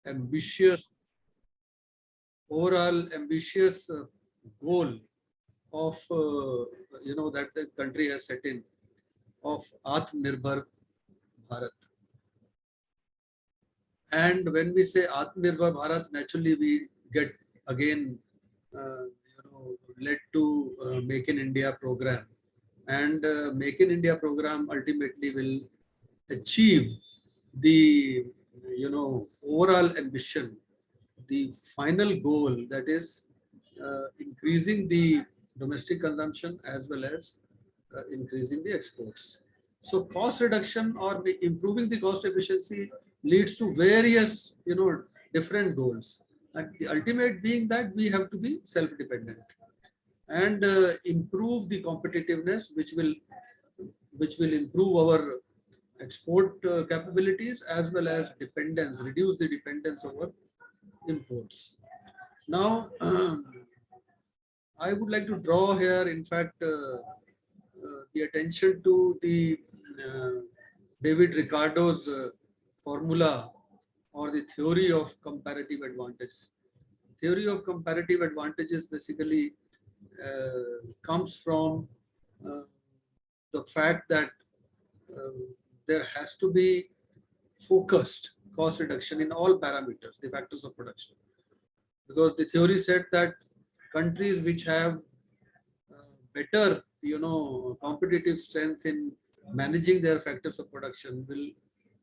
ambitious, overall ambitious goal of, that the country has set in, of Atmanirbhar Bharat. And when we say Atmanirbhar Bharat, naturally we get again, led to Make in India program. And Make in India program ultimately will achieve the, overall ambition, the final goal, that is increasing the domestic consumption as well as increasing the exports. So cost reduction or improving the cost efficiency leads to various, different goals. And the ultimate being that we have to be self-dependent and improve the competitiveness, which will improve our export capabilities as well as dependence, reduce the dependence over imports. Now, I would like to draw here, in fact, the attention to the David Ricardo's formula or the theory of comparative advantage. Theory of comparative advantages basically comes from the fact that there has to be focused cost reduction in all parameters, the factors of production. Because the theory said that countries which have better, competitive strength in managing their factors of production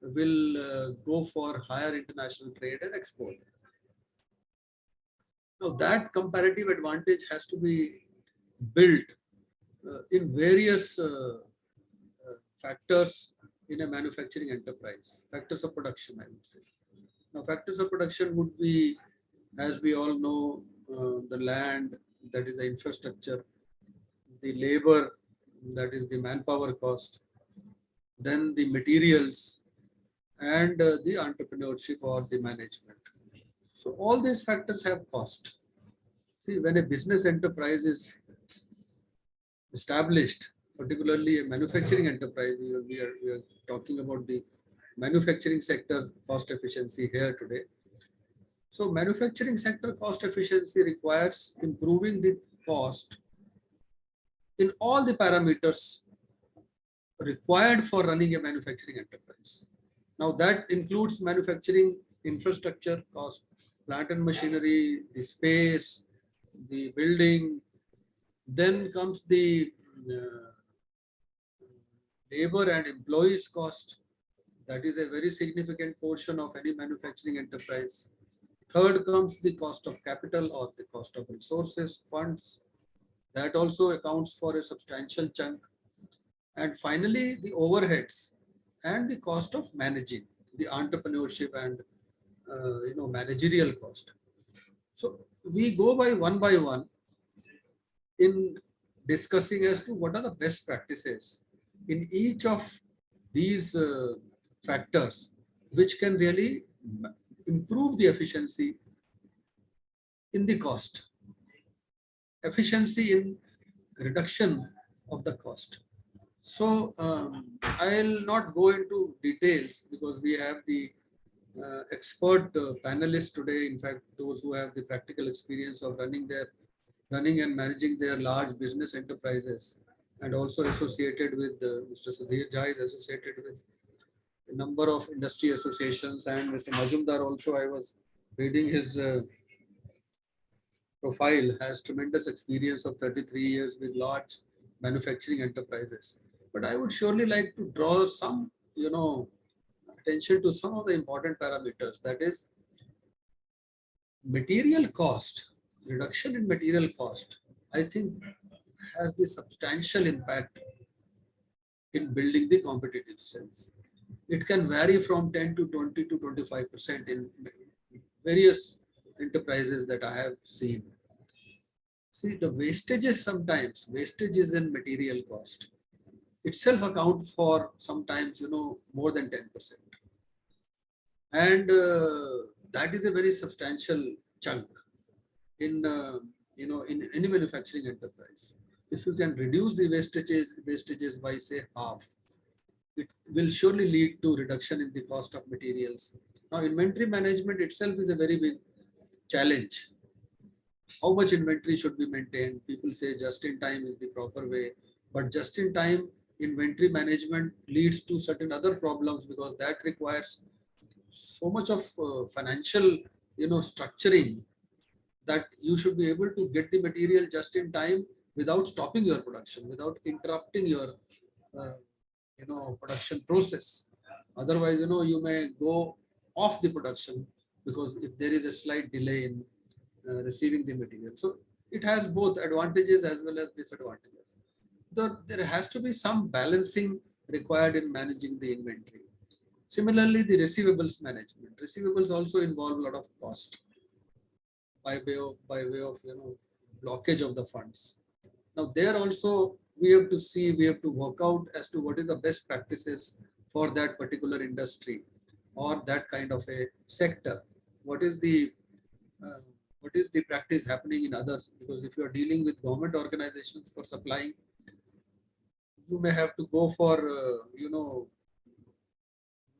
will go for higher international trade and export. Now that comparative advantage has to be built in various factors in a manufacturing enterprise, factors of production, I would say. Now factors of production would be, as we all know, the land, that is the infrastructure, the labor, that is the manpower cost, then the materials, and the entrepreneurship or the management. So all these factors have cost. See, when a business enterprise is established, particularly a manufacturing enterprise, we are talking about the manufacturing sector cost efficiency here today. So manufacturing sector cost efficiency requires improving the cost in all the parameters required for running a manufacturing enterprise. Now that includes manufacturing infrastructure cost, plant and machinery, the space, the building. Then comes the labor and employees cost. That is a very significant portion of any manufacturing enterprise. Third comes the cost of capital or the cost of resources, funds. That also accounts for a substantial chunk. And finally, the overheads and the cost of managing, the entrepreneurship and managerial cost. So we go by one in discussing as to what are the best practices in each of these factors, which can really improve the efficiency in the cost, efficiency in reduction of the cost. So I'll not go into details because we have the expert panelists today. In fact, those who have the practical experience of running and managing their large business enterprises, and also associated with Mr. Sudhir Jha is associated with a number of industry associations, and Mr. Majumdar also, I was reading his profile, has tremendous experience of 33 years with large manufacturing enterprises. But I would surely like to draw some, attention to some of the important parameters. That is, material cost, reduction in material cost, I think has the substantial impact in building the competitive strengths. It can vary from 10 to 20 to 25% in various enterprises that I have seen. See, the wastages sometimes, wastages in material cost itself account for sometimes, more than 10%. And that is a very substantial chunk in, in any manufacturing enterprise. If you can reduce the wastages by say half, it will surely lead to reduction in the cost of materials Now, inventory management itself is a very big challenge. How much inventory should be maintained? People say just in time is the proper way, but just in time inventory management leads to certain other problems because that requires so much of financial, structuring, that you should be able to get the material just in time without stopping your production, without interrupting your uh, production process. Otherwise, you may go off the production because if there is a slight delay in receiving the material. So it has both advantages as well as disadvantages. There has to be some balancing required in managing the inventory. Similarly, the receivables management. Receivables also involve a lot of cost by way of blockage of the funds. Now there also we have to work out as to what is the best practices for that particular industry or that kind of a sector. What is the uh, what is the practice happening in others? Because if you are dealing with government organizations for supplying, you may have to go for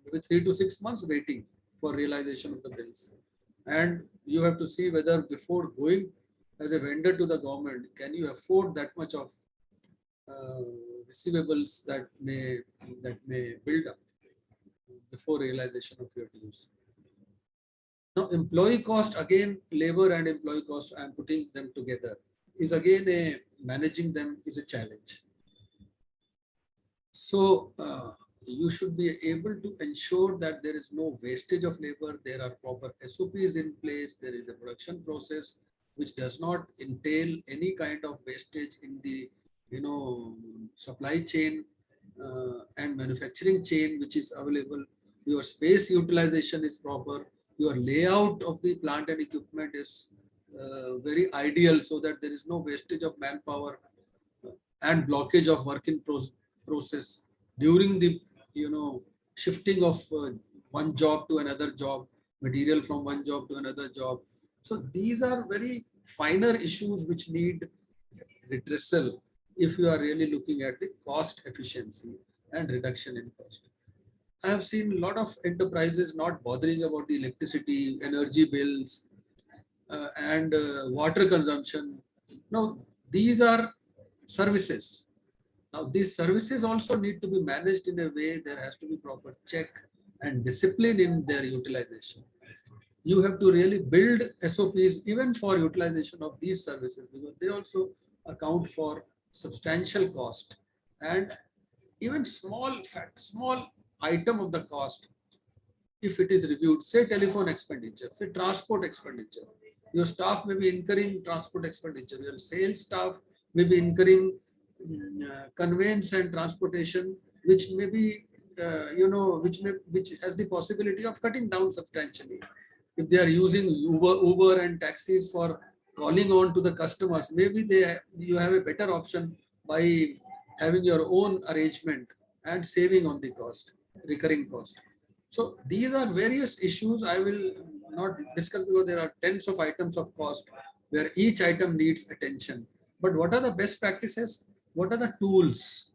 maybe 3 to 6 months waiting for realization of the bills, and you have to see whether before going as a vendor to the government, can you afford that much of uh, receivables that may build up before realization of your dues. Now, employee cost, again, labor and employee cost, I'm putting them together, is again managing them is a challenge. So you should be able to ensure that there is no wastage of labor. There are proper SOPs in place. There is a production process which does not entail any kind of wastage in the supply chain and manufacturing chain which is available. Your space utilization is proper. Your layout of the plant and equipment is very ideal so that there is no wastage of manpower and blockage of work in process during the shifting of one job to another job, material from one job to another job. So these are very finer issues which need redressal if you are really looking at the cost efficiency and reduction in cost. I have seen a lot of enterprises not bothering about the electricity, energy bills, and water consumption. Now, these are services. Now, these services also need to be managed in a way there has to be proper check and discipline in their utilization. You have to really build SOPs even for utilization of these services because they also account for substantial cost, and even small item of the cost, if it is reviewed, say telephone expenditure, say transport expenditure, your staff may be incurring transport expenditure, your sales staff may be incurring conveyance and transportation, which may be, which has the possibility of cutting down substantially. If they are using Uber and taxis for calling on to the customers, maybe you have a better option by having your own arrangement and saving on the cost, recurring cost. So these are various issues I will not discuss because there are tens of items of cost where each item needs attention. But what are the best practices? What are the tools?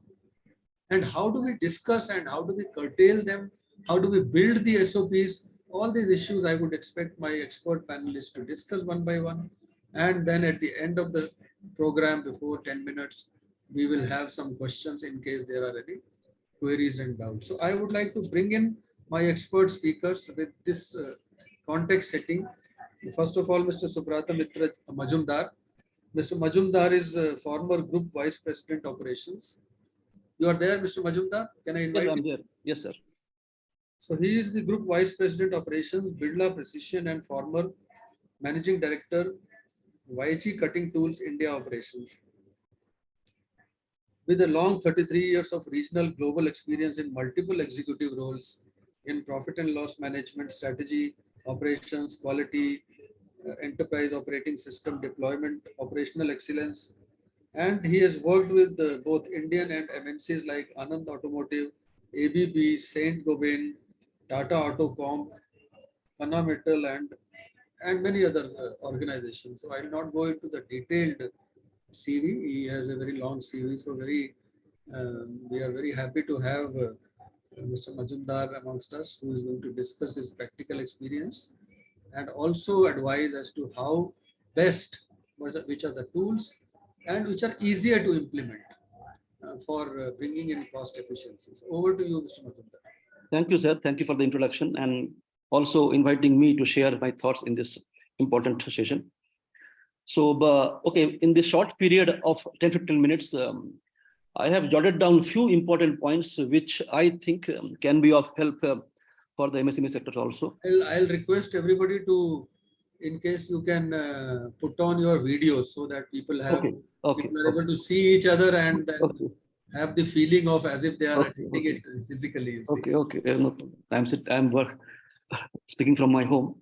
And how do we discuss and how do we curtail them? How do we build the SOPs? All these issues I would expect my expert panelists to discuss one by one. And then at the end of the program, before 10 minutes, we will have some questions in case there are any queries and doubts. So I would like to bring in my expert speakers with this context setting. First of all, Mr. Subrata Mitra Majumdar. Mr. Majumdar is former Group Vice President Operations. You are there, Mr. Majumdar? Can I invite Yes, I'm you? there. Yes, sir. So he is the Group Vice President Operations, Birla Precision, and former Managing Director, YG Cutting Tools India Operations. With a long 33 years of regional global experience in multiple executive roles in profit and loss management, strategy, operations, quality, enterprise operating system deployment, operational excellence, and he has worked with both Indian and MNCs like Anand Automotive, ABB, Saint Gobain, Tata Autocom, Panna Metal, and many other organizations. So I will not go into the detailed CV. He has a very long CV. So we are very happy to have Mr. Majumdar amongst us, who is going to discuss his practical experience and also advise as to how best, which are the tools and which are easier to implement for bringing in cost efficiencies. Over to you, Mr. Majumdar. Thank you, sir. Thank you for the introduction and also inviting me to share my thoughts in this important session. So, okay, in this short period of 10-15 minutes, I have jotted down few important points which I think can be of help for the MSME sector also. I'll request everybody to, in case you can put on your videos so that people have people are able to see each other and then have the feeling of as if they are attending it physically. You see. Okay. No problem. I'm speaking from my home.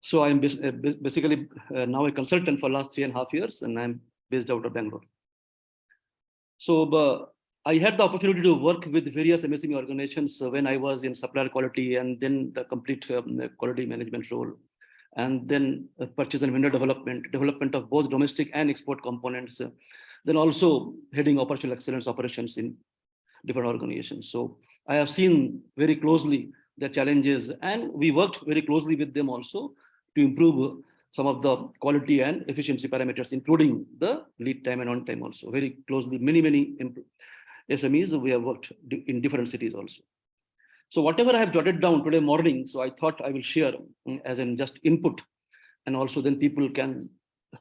So I'm basically now a consultant for last 3.5 years, and I'm based out of Bangalore. So I had the opportunity to work with various MSME organizations when I was in supplier quality and then the complete quality management role, and then purchase and vendor development of both domestic and export components, then also heading operational excellence operations in different organizations. So I have seen very closely the challenges, and we worked very closely with them also to improve some of the quality and efficiency parameters, including the lead time and on time also. Very closely, many SMEs we have worked in different cities also. So whatever I have jotted down today morning, so I thought I will share as in just input, and also then people can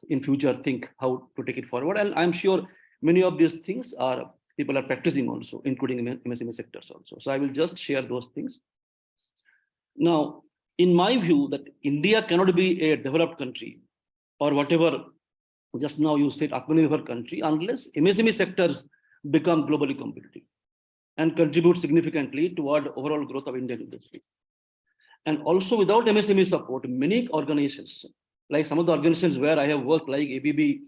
in future think how to take it forward. And I'm sure many of these things are people are practicing also, including MSME sectors also. So I will just share those things. Now, in my view, that India cannot be a developed country or whatever, just now you said Atmanirbhar country, unless MSME sectors become globally competitive and contribute significantly toward overall growth of Indian industry. And also without MSME support, many organizations, like some of the organizations where I have worked, like ABB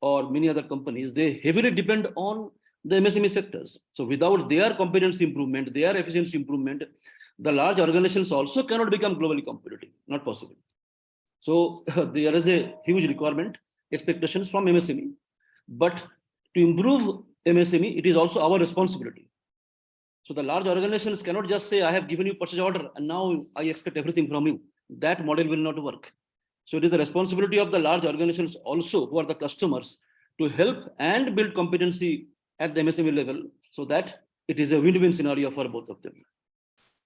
or many other companies, they heavily depend on the MSME sectors. So without their competency improvement, their efficiency improvement, the large organizations also cannot become globally competitive, not possible. So there is a huge requirement, expectations from MSME, but to improve MSME, it is also our responsibility. So the large organizations cannot just say, I have given you purchase order and now I expect everything from you. That model will not work. So it is the responsibility of the large organizations also, who are the customers, to help and build competency at the MSME level so that it is a win-win scenario for both of them.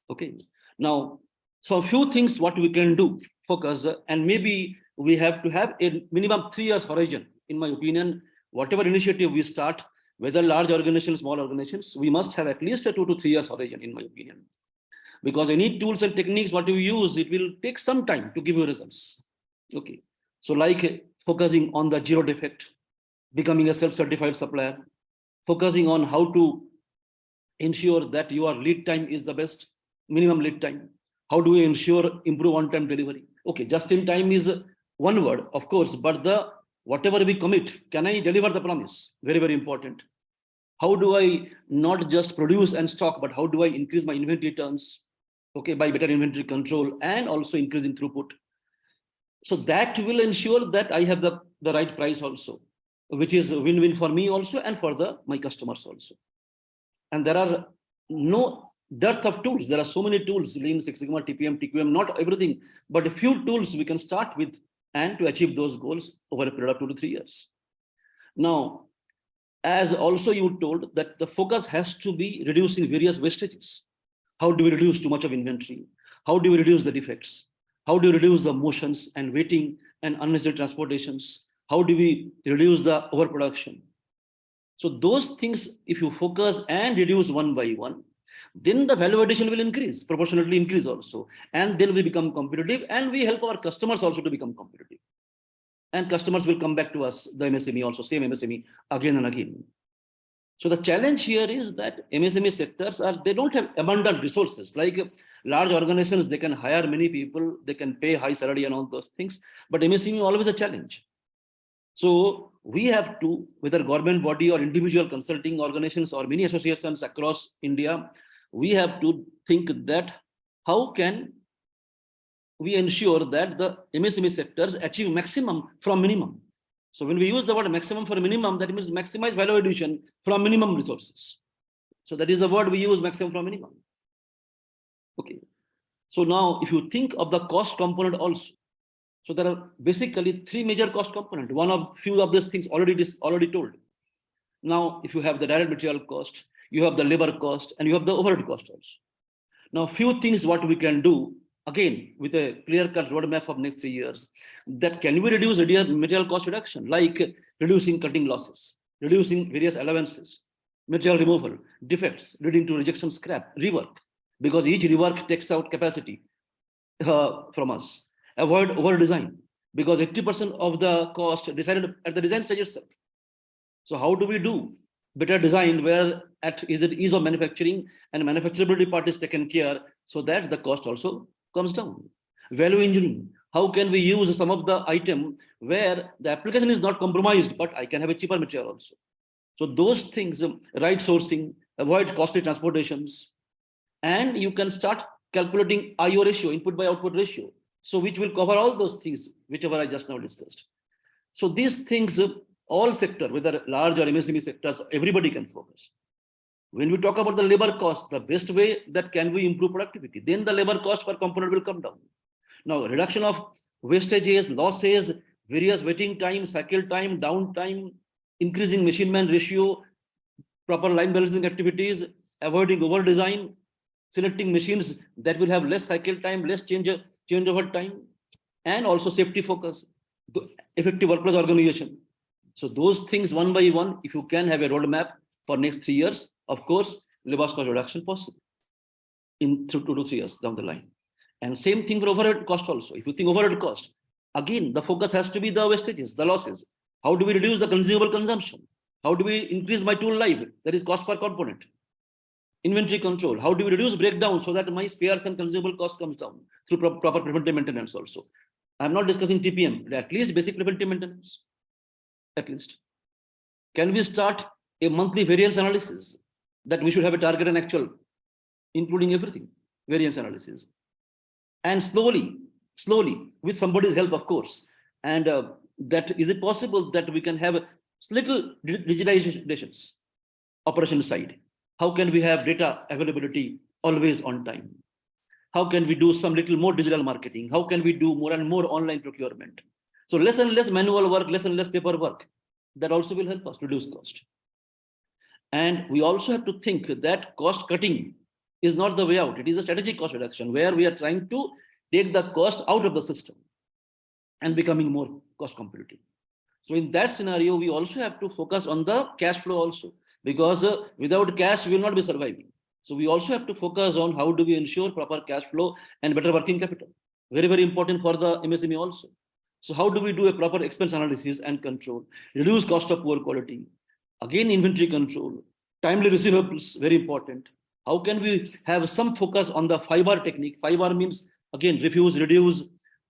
Okay. Now, so a few things what we can do, focus, and maybe we have to have a minimum 3 years horizon. In my opinion, whatever initiative we start, whether large organizations, small organizations, we must have at least a 2 to 3 years horizon, in my opinion. Because any tools and techniques what you use, it will take some time to give you results. Okay. So like focusing on the zero defect, becoming a self-certified supplier, focusing on how to ensure that your lead time is the best, minimum lead time. How do we ensure improve on-time delivery? Okay, just in time is one word, of course, but the whatever we commit, can I deliver the promise? Very, very important. How do I not just produce and stock, but how do I increase my inventory turns? Okay, by better inventory control and also increasing throughput. So that will ensure that I have the right price also, which is a win-win for me also and for my customers also. And there are no dearth of tools. There are so many tools, Lean, Six Sigma, TPM, TQM, not everything, but a few tools we can start with and to achieve those goals over a period of 2 to 3 years. Now, as also you told that the focus has to be reducing various wastages. How do we reduce too much of inventory? How do we reduce the defects? How do we reduce the motions and waiting and unnecessary transportations? How do we reduce the overproduction? So those things, if you focus and reduce one by one, then the value addition will increase, proportionately increase also. And then we become competitive and we help our customers also to become competitive. And customers will come back to us, the MSME also, same MSME again and again. So the challenge here is that MSME sectors they don't have abundant resources. Like large organizations, they can hire many people, they can pay high salary and all those things, but MSME always a challenge. So we have to, whether government body or individual consulting organizations or many associations across India, we have to think that how can we ensure that the MSME sectors achieve maximum from minimum. So when we use the word maximum for minimum, that means maximize value addition from minimum resources. So that is the word we use, maximum from minimum. Okay. So now if you think of the cost component also, so there are basically three major cost components. One of few of these things already told. Now, if you have the direct material cost, you have the labor cost, and you have the overhead cost also. Now, few things what we can do, again, with a clear-cut roadmap of next 3 years, that can we reduce material cost reduction, like reducing cutting losses, reducing various allowances, material removal, defects leading to rejection, scrap, rework, because each rework takes out capacity from us. Avoid over design, because 80% of the cost decided at the design stage itself. So how do we do better design where at ease of manufacturing and manufacturability part is taken care, so that the cost also comes down. Value engineering, how can we use some of the item where the application is not compromised, but I can have a cheaper material also. So those things, right sourcing, avoid costly transportations, and you can start calculating IO ratio, input by output ratio. So which will cover all those things, whichever I just now discussed. So these things, all sector, whether large or MSME sectors, everybody can focus. When we talk about the labor cost, the best way that can we improve productivity, then the labor cost per component will come down. Now, reduction of wastages, losses, various waiting time, cycle time, downtime, increasing machine man ratio, proper line balancing activities, avoiding over design, selecting machines that will have less cycle time, less changeover time, and also safety focus, the effective workplace organization. So those things one by one, if you can have a roadmap for next 3 years, of course, labor cost reduction possible in 2 to 3 years down the line. And same thing for overhead cost also. If you think overhead cost, again, the focus has to be the wastages, the losses. How do we reduce the consumable consumption? How do we increase my tool life? That is cost per component. Inventory control. How do we reduce breakdown so that my spares and consumable cost comes down through proper preventive maintenance also? I'm not discussing TPM, at least basic preventive maintenance. At least. Can we start a monthly variance analysis that we should have a target and actual, including everything, variance analysis? And slowly, with somebody's help, of course, and that is it possible that we can have little digitizations, operation side? How can we have data availability always on time? How can we do some little more digital marketing? How can we do more and more online procurement? So less and less manual work, less and less paperwork. That also will help us reduce cost. And we also have to think that cost cutting is not the way out. It is a strategic cost reduction where we are trying to take the cost out of the system and becoming more cost competitive. So in that scenario, we also have to focus on the cash flow also, because without cash, we will not be surviving. So we also have to focus on how do we ensure proper cash flow and better working capital. Very, very important for the MSME also. So how do we do a proper expense analysis and control, reduce cost of poor quality, again inventory control, timely receivables, very important. How can we have some focus on the 5R technique? 5R means, again, refuse, reduce,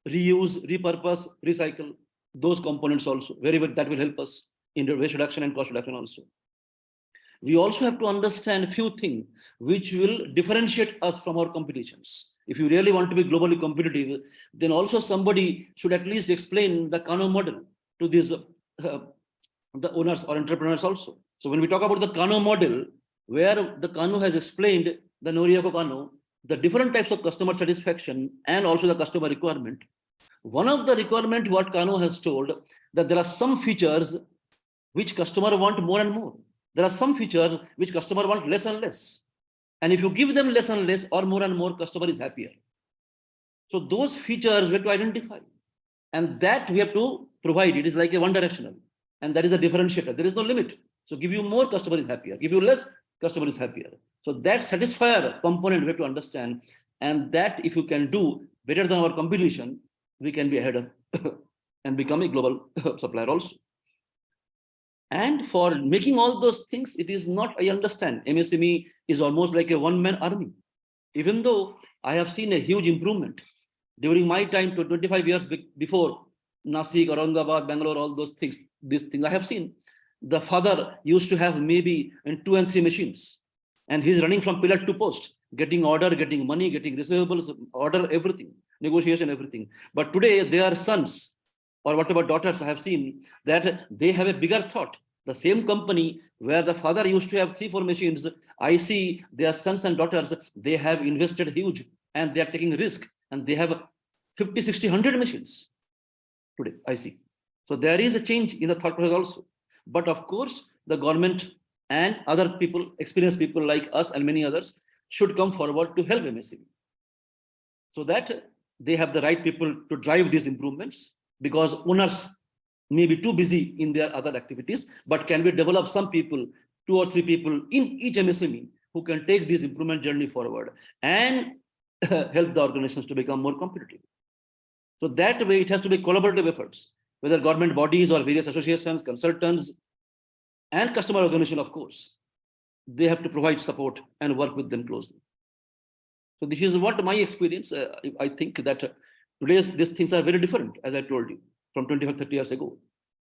reuse, repurpose, recycle, those components also, very well, that will help us in the waste reduction and cost reduction also. We also have to understand a few things which will differentiate us from our competitions. If you really want to be globally competitive, then also somebody should at least explain the Kano model to these the owners or entrepreneurs also. So when we talk about the Kano model, where the Kano has explained, the Noriyako Kano, the different types of customer satisfaction and also the customer requirement. One of the requirement what Kano has told, that there are some features which customer want more and more. There are some features which customer want less and less. And if you give them less and less or more and more, customer is happier. So those features we have to identify. And that we have to provide. It is like a one directional. And that is a differentiator. There is no limit. So give you more, customer is happier. Give you less, customer is happier. So that satisfier component we have to understand. And that if you can do better than our competition, we can be ahead of and become a global supplier also. And for making all those things, it is not, I understand, MSME is almost like a one-man army. Even though I have seen a huge improvement during my time to 25 years before, Nasik, Aurangabad, Bangalore, all those things, these things I have seen. The father used to have maybe 2 and 3 machines, and he's running from pillar to post, getting order, getting money, getting receivables, order, everything, negotiation, everything. But today, their sons, or whatever daughters I have seen, that they have a bigger thought. The same company where the father used to have 3-4 machines, I see their sons and daughters, they have invested huge and they are taking risk and they have 50, 60, 100 machines today, I see. So there is a change in the thought process also. But of course, the government and other people, experienced people like us and many others, should come forward to help MSME, so that they have the right people to drive these improvements, because owners may be too busy in their other activities. But can we develop some people, 2 or 3 people in each MSME, who can take this improvement journey forward and help the organizations to become more competitive? So that way, it has to be collaborative efforts, whether government bodies or various associations, consultants, and customer organization, of course. They have to provide support and work with them closely. So this is what my experience. I think that today's these things are very different, as I told you, from 25, 30 years ago.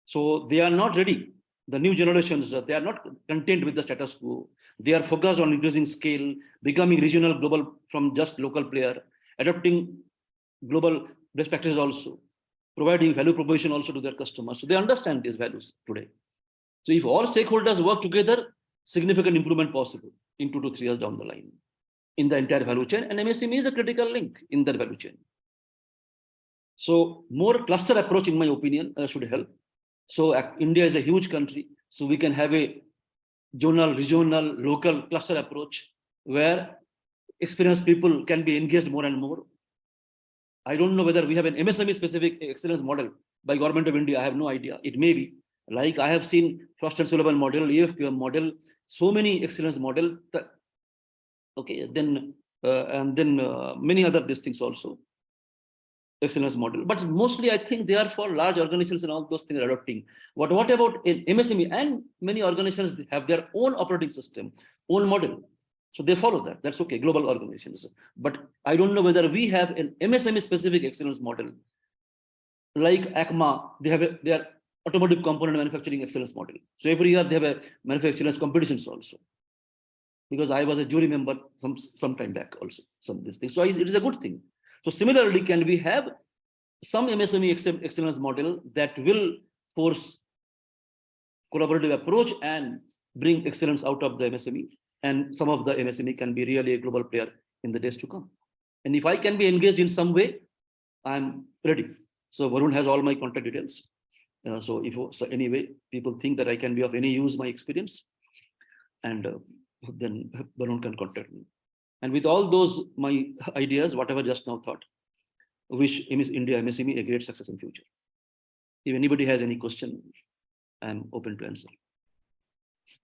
So they are not ready. The new generations, they are not content with the status quo. They are focused on increasing scale, becoming regional, global from just local player, adopting global best practices also, providing value proposition also to their customers. So they understand these values today. So if all stakeholders work together, significant improvement possible in 2 to 3 years down the line in the entire value chain, and MSME is a critical link in that value chain. So more cluster approach, in my opinion, should help. So India is a huge country, so we can have a zonal, regional, local cluster approach where experienced people can be engaged more and more. I don't know whether we have an MSME specific excellence model by Government of India. I have no idea. It may be. Like I have seen Frost and Sullivan model, EFQM model, so many excellence model. Okay, then and then many other these things also. Excellence model, but mostly I think they are for large organizations and all those things are adopting. What about in MSME? And many organizations have their own operating system, own model. So they follow that. That's okay, global organizations. But I don't know whether we have an MSME specific excellence model. Like ACMA, they have their automotive component manufacturing excellence model. So every year they have a manufacturers competitions also. Because I was a jury member some time back also, some of these things. So it is a good thing. So similarly, can we have some MSME excellence model that will force collaborative approach and bring excellence out of the MSME, and some of the MSME can be really a global player in the days to come. And if I can be engaged in some way, I'm ready. So Varun has all my contact details. So if anyway people think that I can be of any use, my experience, and then Varun can contact me. And with all those my ideas, whatever just now thought, wish India MSME a great success in future. If anybody has any question, I'm open to answer.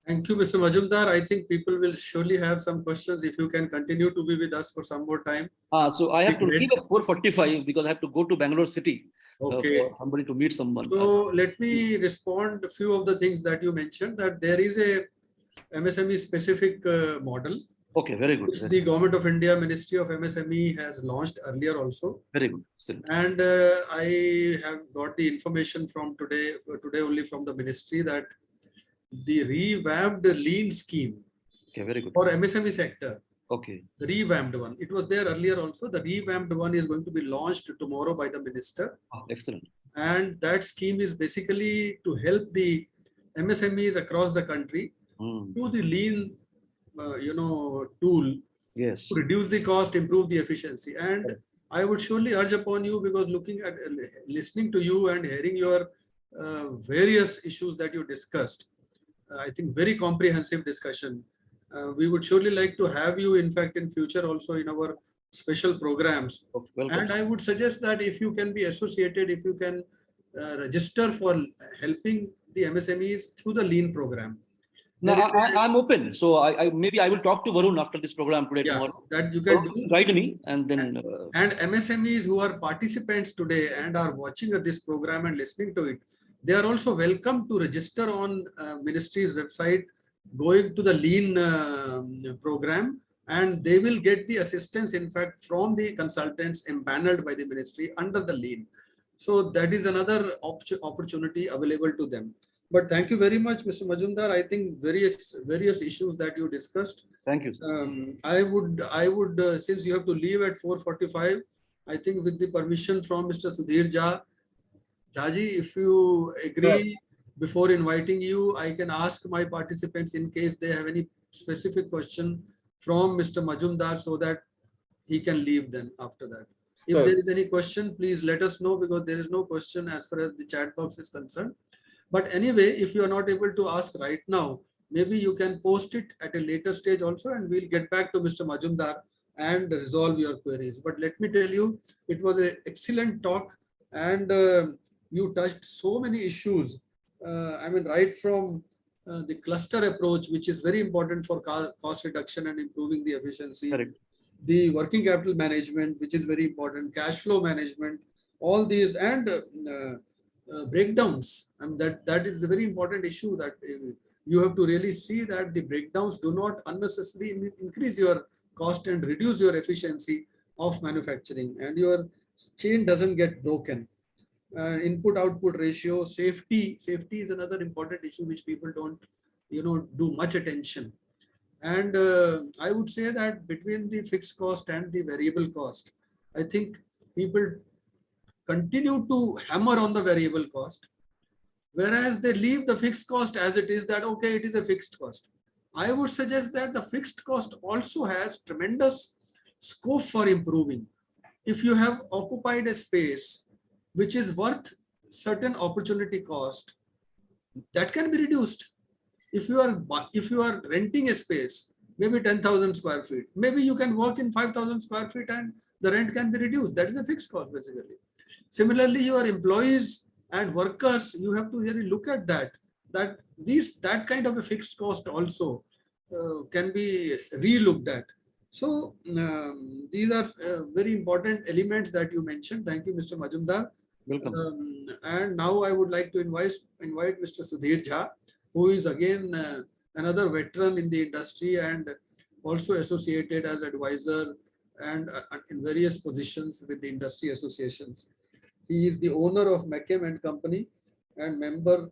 Thank you, Mr. Majumdar. I think people will surely have some questions. If you can continue to be with us for some more time. So I have to leave at 4:45 because I have to go to Bangalore city. Okay. For somebody to meet someone. So let me respond a few of the things that you mentioned, that there is a MSME specific model. Okay, very good. Which the Government of India Ministry of MSME has launched earlier also. Very good. And I have got the information from today only from the ministry, that the revamped lean scheme, okay, very good, for MSME sector. Okay. The revamped one. It was there earlier also. The revamped one is going to be launched tomorrow by the minister. Oh, excellent. And that scheme is basically to help the MSMEs across the country to the lean tool, yes, to reduce the cost, improve the efficiency. And I would surely urge upon you, because listening to you and hearing your various issues that you discussed, I think very comprehensive discussion. We would surely like to have you, in fact, in future also in our special programs. Welcome. And I would suggest that if you can be associated, if you can register for helping the MSMEs through the lean program. No, I'm open. So I maybe I will talk to Varun after this program today. Yeah, tomorrow. That you can guide me, and then and MSMEs who are participants today and are watching this program and listening to it, they are also welcome to register on ministry's website, going to the lean program, and they will get the assistance, in fact, from the consultants empaneled by the ministry under the lean. So that is another opportunity available to them. But thank you very much, Mr. Majumdar. I think various issues that you discussed. Thank you. I would since you have to leave at 4:45, I think with the permission from Mr. Sudhir Jha, Jhaji, if you agree, before inviting you, I can ask my participants in case they have any specific question from Mr. Majumdar so that he can leave then after that. If there is any question, please let us know, because there is no question as far as the chat box is concerned. But anyway, if you are not able to ask right now, maybe you can post it at a later stage also, and we'll get back to Mr. Majumdar and resolve your queries. But let me tell you, it was an excellent talk, and you touched so many issues. I mean, right from the cluster approach, which is very important for cost reduction and improving the efficiency. Correct. The working capital management, which is very important, cash flow management, all these, and breakdowns. And that is a very important issue, that you have to really see that the breakdowns do not unnecessarily increase your cost and reduce your efficiency of manufacturing, and your chain doesn't get broken. Input output ratio, safety is another important issue which people don't do much attention. And I would say that between the fixed cost and the variable cost, I think people continue to hammer on the variable cost, whereas they leave the fixed cost as it is, that okay, it is a fixed cost. I would suggest that the fixed cost also has tremendous scope for improving. If you have occupied a space which is worth certain opportunity cost, that can be reduced. If you are renting a space, maybe 10,000 square feet, maybe you can work in 5,000 square feet and the rent can be reduced. That is a fixed cost basically. Similarly, your employees and workers, you have to really look at that that kind of a fixed cost also can be re-looked at. So these are very important elements that you mentioned. Thank you, Mr. Majumdar. Welcome. And now I would like to invite Mr. Sudhir Jha, who is again another veteran in the industry and also associated as advisor and in various positions with the industry associations. He is the owner of McCain and Company and member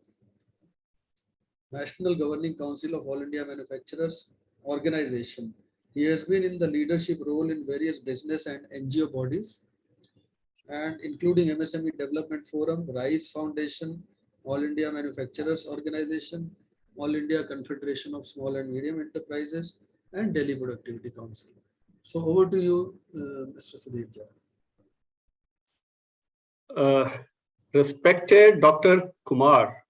National Governing Council of All India Manufacturers Organization. He has been in the leadership role in various business and NGO bodies, and including MSME Development Forum, RISE Foundation, All India Manufacturers Organization, All India Confederation of Small and Medium Enterprises, and Delhi Productivity Council. So over to you, Mr. Sudhir Jha. Respected Dr. Kumar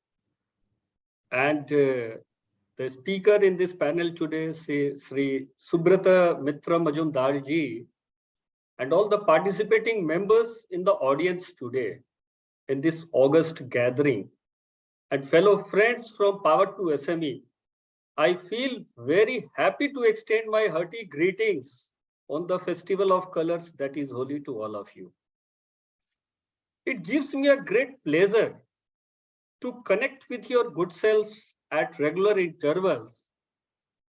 and the speaker in this panel today, Sri Subrata Mitra Majumdar ji, and all the participating members in the audience today in this August gathering, and fellow friends from Power to SME, I feel very happy to extend my hearty greetings on the Festival of Colors that is Holi to all of you. It gives me a great pleasure to connect with your good selves at regular intervals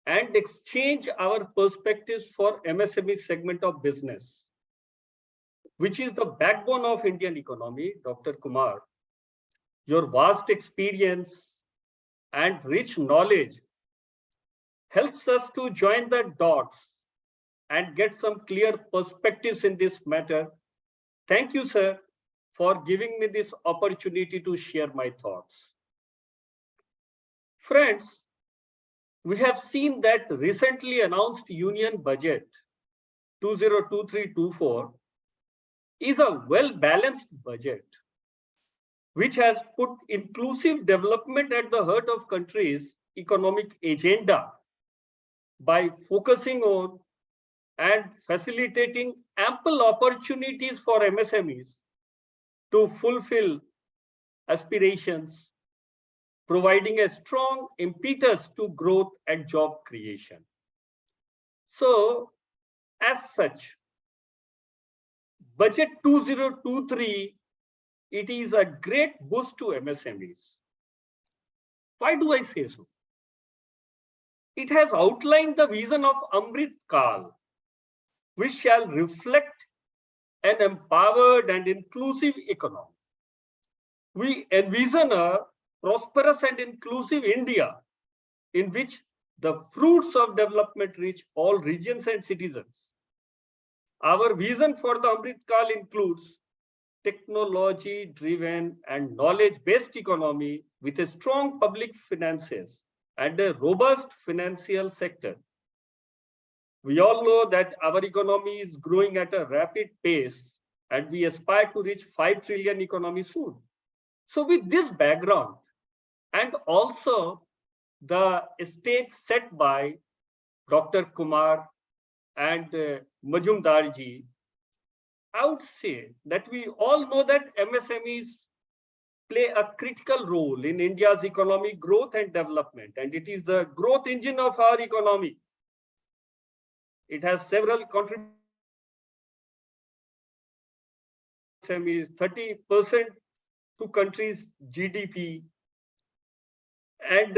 and exchange our perspectives for MSME segment of business, which is the backbone of Indian economy. Dr. Kumar, your vast experience and rich knowledge helps us to join the dots and get some clear perspectives in this matter. Thank you, sir, for giving me this opportunity to share my thoughts. Friends, we have seen that recently announced Union Budget 2023-24 is a well-balanced budget, which has put inclusive development at the heart of country's economic agenda by focusing on and facilitating ample opportunities for MSMEs to fulfill aspirations, providing a strong impetus to growth and job creation. So, as such, Budget 2023, it is a great boost to MSMEs. Why do I say so? It has outlined the vision of Amrit Kal, which shall reflect an empowered and inclusive economy. We envision a prosperous and inclusive India in which the fruits of development reach all regions and citizens. Our vision for the Amrit Kal includes technology-driven and knowledge-based economy with a strong public finances and a robust financial sector. We all know that our economy is growing at a rapid pace and we aspire to reach 5 trillion economy soon. So with this background and also the stage set by Dr. Kumar and Majumdar ji, I would say that we all know that MSMEs play a critical role in India's economic growth and development, and it is the growth engine of our economy. It has several contributions. MSMEs 30% to country's GDP, and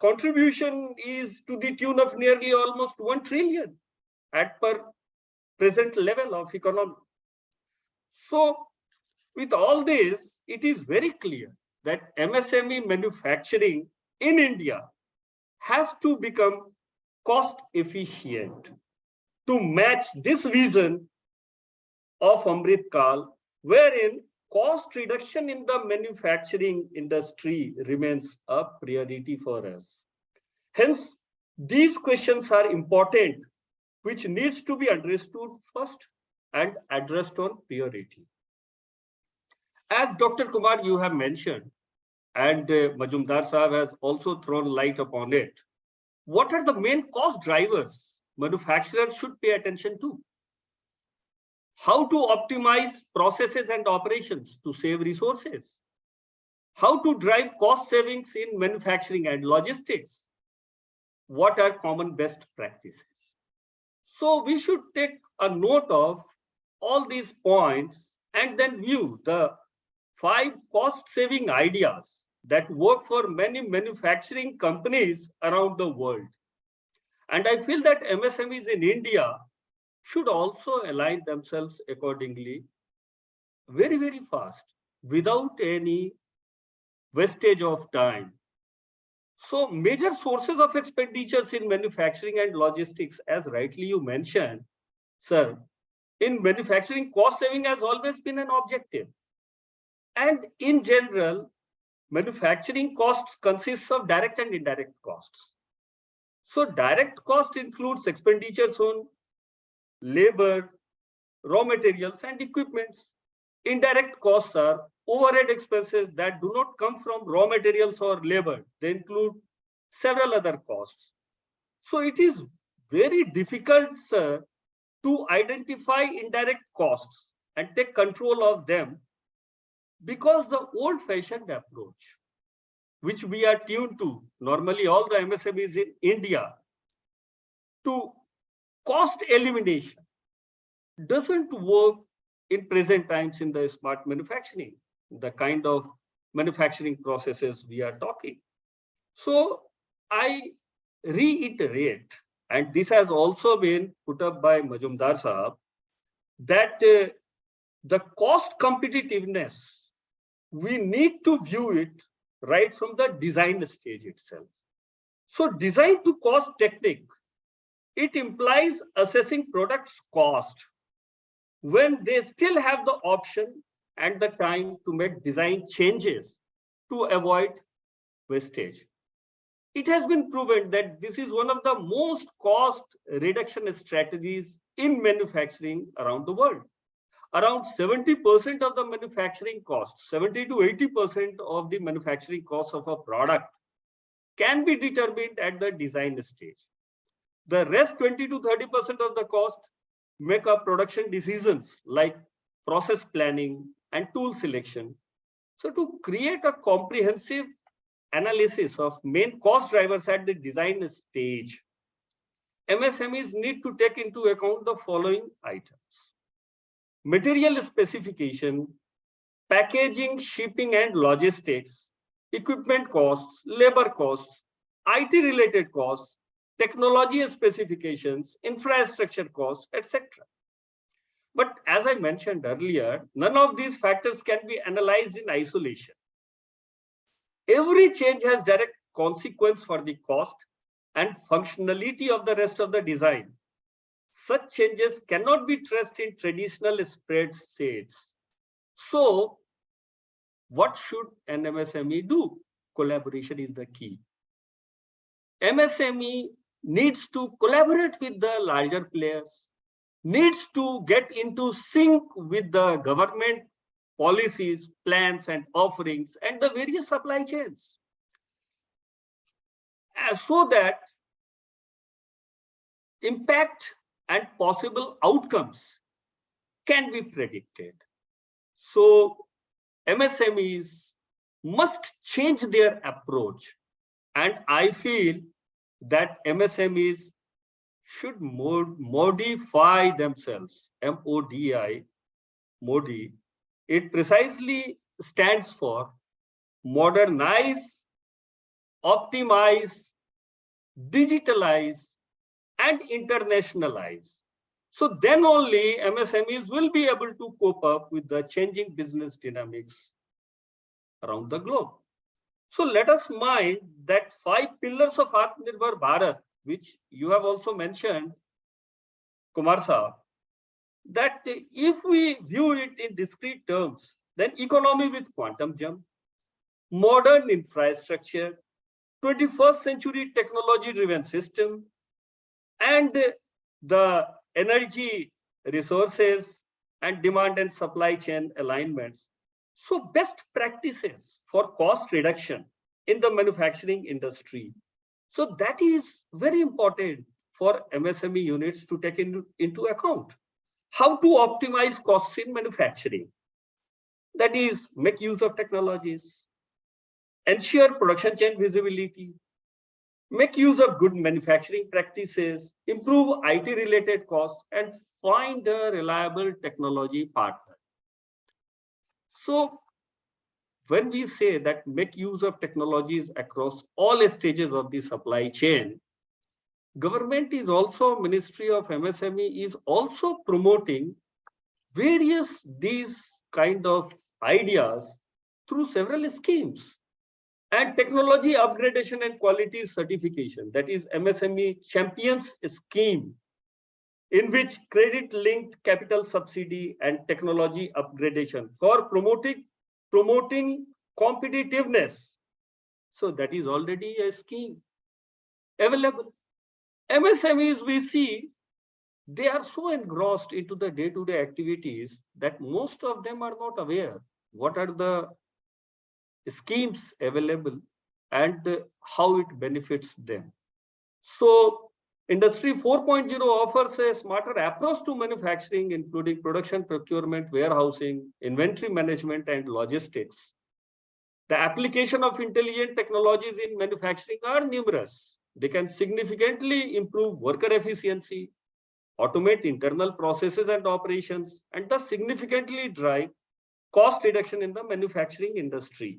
contribution is to the tune of nearly almost 1 trillion at per present level of economy. So with all this, it is very clear that MSME manufacturing in India has to become cost efficient to match this vision of Amrit Kal, wherein cost reduction in the manufacturing industry remains a priority for us. Hence, these questions are important, which needs to be understood first and addressed on priority. As Dr. Kumar, you have mentioned, and Majumdar Sahab has also thrown light upon it, what are the main cost drivers manufacturers should pay attention to? How to optimize processes and operations to save resources? How to drive cost savings in manufacturing and logistics? What are common best practices? So we should take a note of all these points and then view the 5 cost-saving ideas that work for many manufacturing companies around the world. And I feel that MSMEs in India should also align themselves accordingly very, very fast without any wastage of time. So major sources of expenditures in manufacturing and logistics, as rightly you mentioned, sir, in manufacturing, cost saving has always been an objective. And in general, manufacturing costs consists of direct and indirect costs. So direct cost includes expenditures on labor, raw materials, and equipments. Indirect costs are overhead expenses that do not come from raw materials or labor. They include several other costs. So it is very difficult, sir, to identify indirect costs and take control of them, because the old-fashioned approach, which we are tuned to, normally all the MSMEs in India, to cost elimination doesn't work in present times in the smart manufacturing, the kind of manufacturing processes we are talking. So I reiterate, and this has also been put up by Majumdar Sahab, that the cost competitiveness, we need to view it right from the design stage itself. So design to cost technique, it implies assessing products' cost when they still have the option and the time to make design changes to avoid wastage. It has been proven that this is one of the most cost reduction strategies in manufacturing around the world. Around 70% of the manufacturing costs, 70 to 80% of the manufacturing costs of a product can be determined at the design stage. The rest 20 to 30% of the cost make up production decisions like process planning and tool selection. So to create a comprehensive analysis of main cost drivers at the design stage, MSMEs need to take into account the following items: material specification, packaging, shipping and logistics, equipment costs, labor costs, IT related costs, technology specifications, infrastructure costs, etc. But as I mentioned earlier, none of these factors can be analyzed in isolation. Every change has direct consequence for the cost and functionality of the rest of the design. Such changes cannot be traced in traditional spreadsheets. So what should an MSME do? Collaboration is the key. MSME needs to collaborate with the larger players, needs to get into sync with the government policies, plans, and offerings, and the various supply chains, so that impact and possible outcomes can be predicted. So MSMEs must change their approach, and I feel that MSMEs should modify themselves. MODI, MODI. It precisely stands for modernize, optimize, digitalize, and internationalize. So then only MSMEs will be able to cope up with the changing business dynamics around the globe. So let us mind that 5 pillars of Atmanirbhar Bharat, which you have also mentioned, Kumar Saab, that if we view it in discrete terms, then economy with quantum jump, modern infrastructure, 21st century technology driven system, and the energy resources and demand and supply chain alignments. So best practices for cost reduction in the manufacturing industry. So that is very important for MSME units to take into account. How to optimize costs in manufacturing. That is, make use of technologies, ensure production chain visibility, make use of good manufacturing practices, improve IT-related costs, and find a reliable technology partner. So when we say that make use of technologies across all stages of the supply chain, government is also, Ministry of MSME is also promoting various these kind of ideas through several schemes. And technology upgradation and quality certification, that is MSME Champions Scheme, in which credit-linked capital subsidy and technology upgradation for promoting competitiveness. So that is already a scheme available. MSMEs, we see, they are so engrossed into the day-to-day activities that most of them are not aware what are the schemes available and how it benefits them. So Industry 4.0 offers a smarter approach to manufacturing, including production, procurement, warehousing, inventory management, and logistics. The application of intelligent technologies in manufacturing are numerous. They can significantly improve worker efficiency, automate internal processes and operations, and thus significantly drive cost reduction in the manufacturing industry.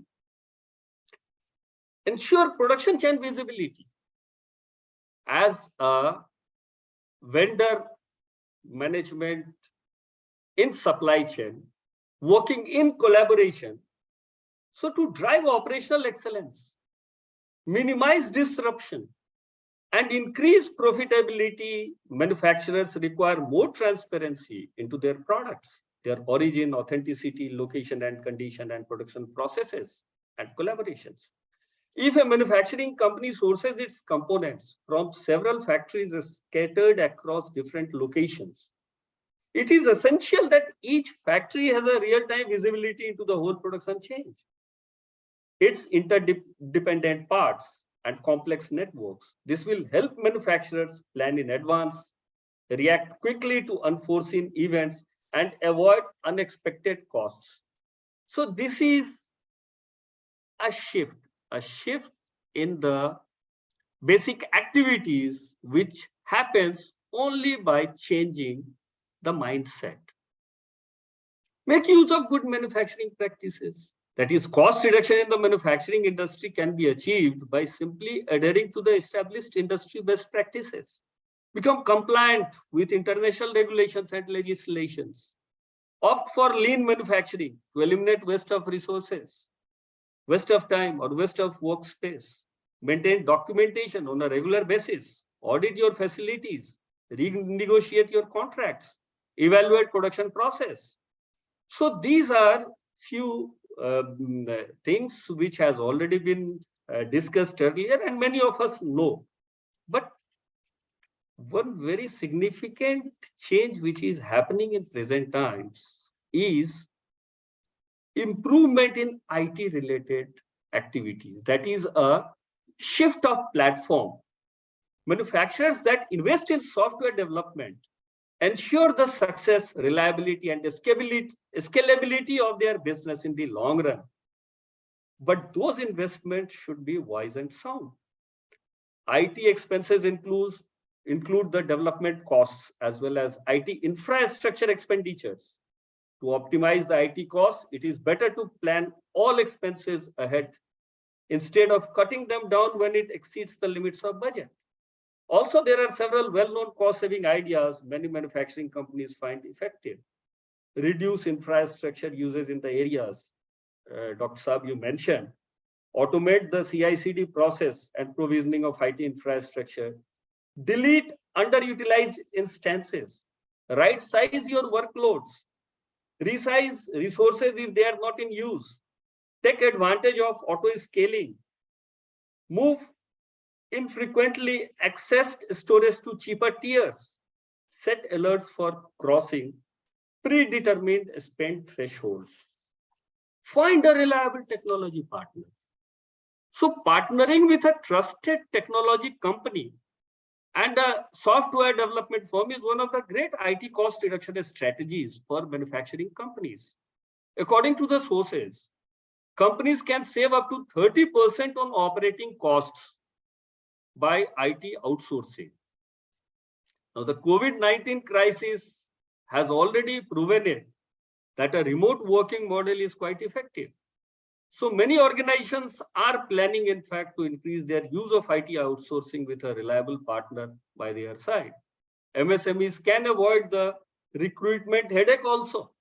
Ensure production chain visibility. As a vendor management in supply chain, working in collaboration, so to drive operational excellence, minimize disruption, and increase profitability, manufacturers require more transparency into their products, their origin, authenticity, location and condition, and production processes and collaborations. If a manufacturing company sources its components from several factories scattered across different locations, it is essential that each factory has a real-time visibility into the whole production chain, its interdependent parts and complex networks. This will help manufacturers plan in advance, react quickly to unforeseen events, and avoid unexpected costs. So this is a shift in the basic activities which happens only by changing the mindset. Make use of good manufacturing practices. That is, cost reduction in the manufacturing industry can be achieved by simply adhering to the established industry best practices. Become compliant with international regulations and legislations. Opt for lean manufacturing to eliminate waste of resources, waste of time, or waste of workspace. Maintain documentation on a regular basis. Audit your facilities. Renegotiate your contracts. Evaluate production process. So these are few things which has already been discussed earlier and many of us know. But one very significant change which is happening in present times is improvement in IT related activities. That is a shift of platform. Manufacturers that invest in software development ensure the success, reliability, and scalability of their business in the long run. But those investments should be wise and sound. IT expenses include the development costs as well as IT infrastructure expenditures. To optimize the IT costs, it is better to plan all expenses ahead instead of cutting them down when it exceeds the limits of budget. Also, there are several well-known cost-saving ideas many manufacturing companies find effective. Reduce infrastructure uses in the areas, Dr. Saab, you mentioned. Automate the CI/CD process and provisioning of IT infrastructure. Delete underutilized instances. Right size your workloads. Resize resources if they are not in use. Take advantage of auto scaling. Move infrequently accessed storage to cheaper tiers. Set alerts for crossing predetermined spend thresholds. Find a reliable technology partner. So partnering with a trusted technology company and a software development firm is one of the great IT cost reduction strategies for manufacturing companies. According to the sources, companies can save up to 30% on operating costs by IT outsourcing. Now, the COVID-19 crisis has already proven it that a remote working model is quite effective. So many organizations are planning, in fact, to increase their use of IT outsourcing with a reliable partner by their side. MSMEs can avoid the recruitment headache also.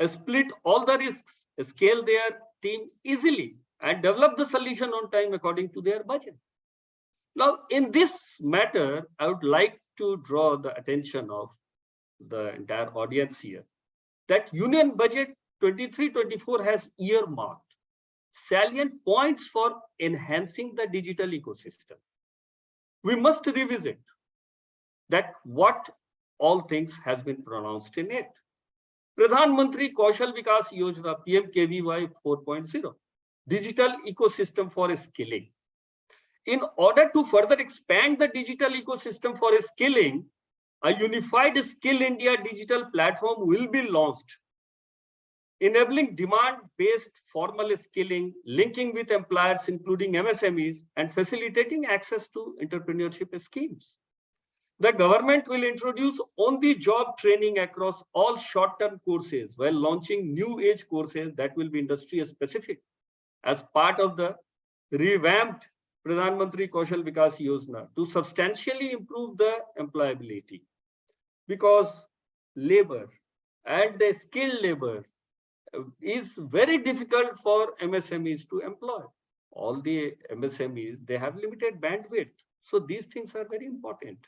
Split all the risks, scale their team easily, and develop the solution on time according to their budget. Now, in this matter, I would like to draw the attention of the entire audience here that Union Budget 23-24 has earmarked salient points for enhancing the digital ecosystem. We must revisit that what all things has been pronounced in it. Pradhan Mantri Kaushal Vikas Yojana PMKVY 4.0, digital ecosystem for skilling. In order to further expand the digital ecosystem for skilling, a unified Skill India digital platform will be launched, enabling demand-based formal skilling, linking with employers, including MSMEs, and facilitating access to entrepreneurship schemes. The government will introduce on-the-job training across all short-term courses while launching new age courses that will be industry-specific as part of the revamped Pradhan Mantri Kaushal Vikas Yojana to substantially improve the employability. Because labor and the skilled labor is very difficult for MSMEs to employ. All the MSMEs, they have limited bandwidth. So these things are very important.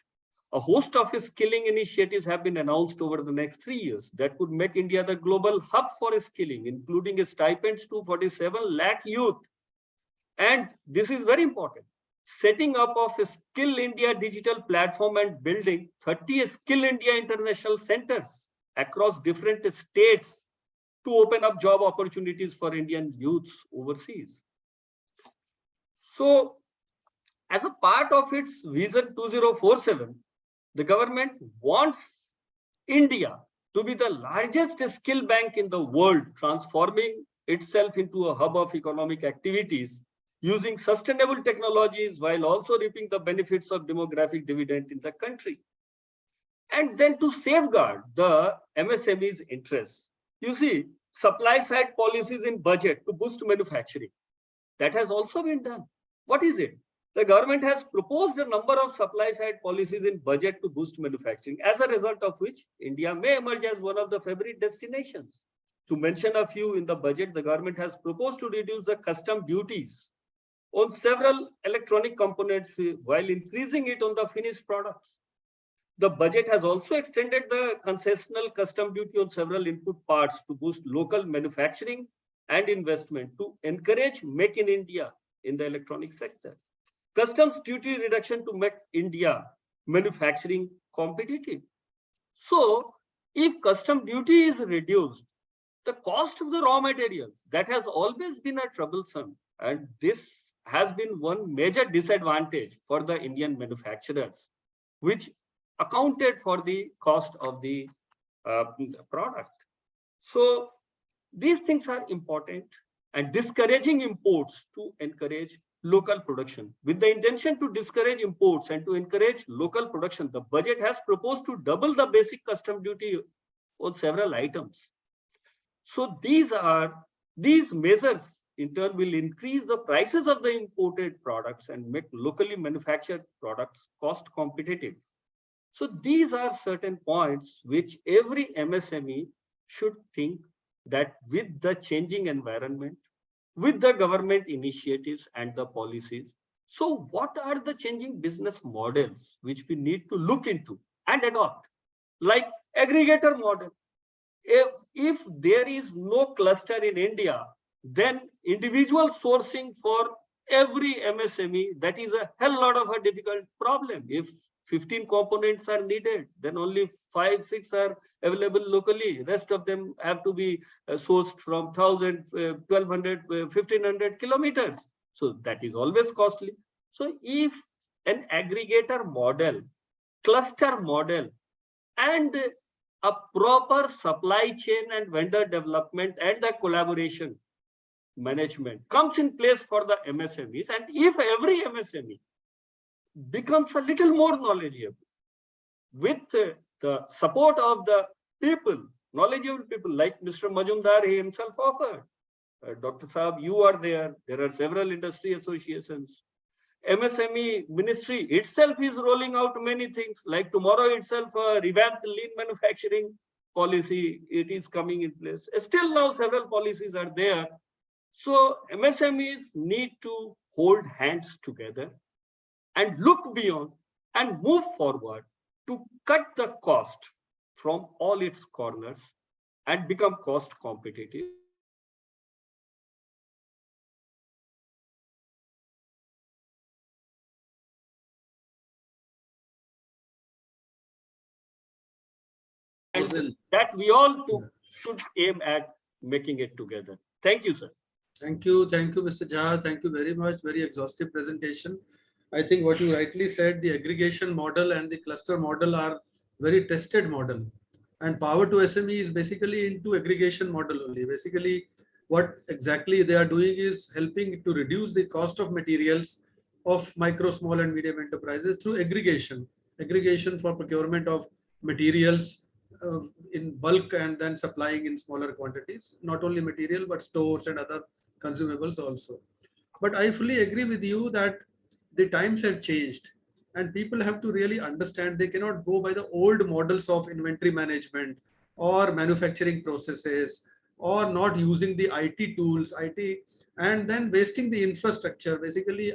A host of skilling initiatives have been announced over the next 3 years that would make India the global hub for skilling, including stipends to 47 lakh youth. And this is very important. Setting up of a Skill India digital platform and building 30 Skill India international centers across different states to open up job opportunities for Indian youths overseas. So, as a part of its Vision 2047, the government wants India to be the largest skill bank in the world, transforming itself into a hub of economic activities using sustainable technologies while also reaping the benefits of demographic dividend in the country. And then to safeguard the MSME's interests, you see, supply side policies in budget to boost manufacturing. That has also been done. What is it? The government has proposed a number of supply side policies in budget to boost manufacturing, as a result of which India may emerge as one of the favorite destinations. To mention a few, in the budget, the government has proposed to reduce the custom duties on several electronic components while increasing it on the finished products. The budget has also extended the concessional custom duty on several input parts to boost local manufacturing and investment to encourage Make in India in the electronic sector. Customs duty reduction to make India manufacturing competitive. So, if custom duty is reduced, the cost of the raw materials, that has always been a troublesome, and this has been one major disadvantage for the Indian manufacturers, which accounted for the cost of the product. So these things are important, and discouraging imports to encourage local production. With the intention to discourage imports and to encourage local production, the budget has proposed to double the basic custom duty on several items. So these measures in turn will increase the prices of the imported products and make locally manufactured products cost competitive. So these are certain points which every MSME should think, that with the changing environment, with the government initiatives and the policies, so what are the changing business models which we need to look into and adopt, like aggregator model. If there is no cluster in India, then individual sourcing for every MSME, that is a hell lot of a difficult problem. If 15 components are needed, then only 5, 6 are available locally. Rest of them have to be sourced from 1,000, 1,200, 1,500 kilometers. So that is always costly. So if an aggregator model, cluster model, and a proper supply chain and vendor development and the collaboration management comes in place for the MSMEs, and if every MSME becomes a little more knowledgeable with the support of the people, knowledgeable people like Mr. Majumdar he himself offered. Dr. Saab, you are there. There are several industry associations. MSME ministry itself is rolling out many things, like tomorrow itself a revamped lean manufacturing policy, it is coming in place. Still now several policies are there. So MSMEs need to hold hands together and look beyond and move forward to cut the cost from all its corners and become cost competitive. And that we all should aim at making it together. Thank you, sir. Thank you, Mr. Jha. Thank you very much. Very exhaustive presentation. I think what you rightly said, the aggregation model and the cluster model are very tested model. And Power to SME is basically into aggregation model only. Basically, what exactly they are doing is helping to reduce the cost of materials of micro, small and medium enterprises through aggregation. Aggregation for procurement of materials in bulk and then supplying in smaller quantities, not only material, but stores and other consumables also. But I fully agree with you that the times have changed and people have to really understand they cannot go by the old models of inventory management or manufacturing processes or not using the IT tools, and then wasting the infrastructure, basically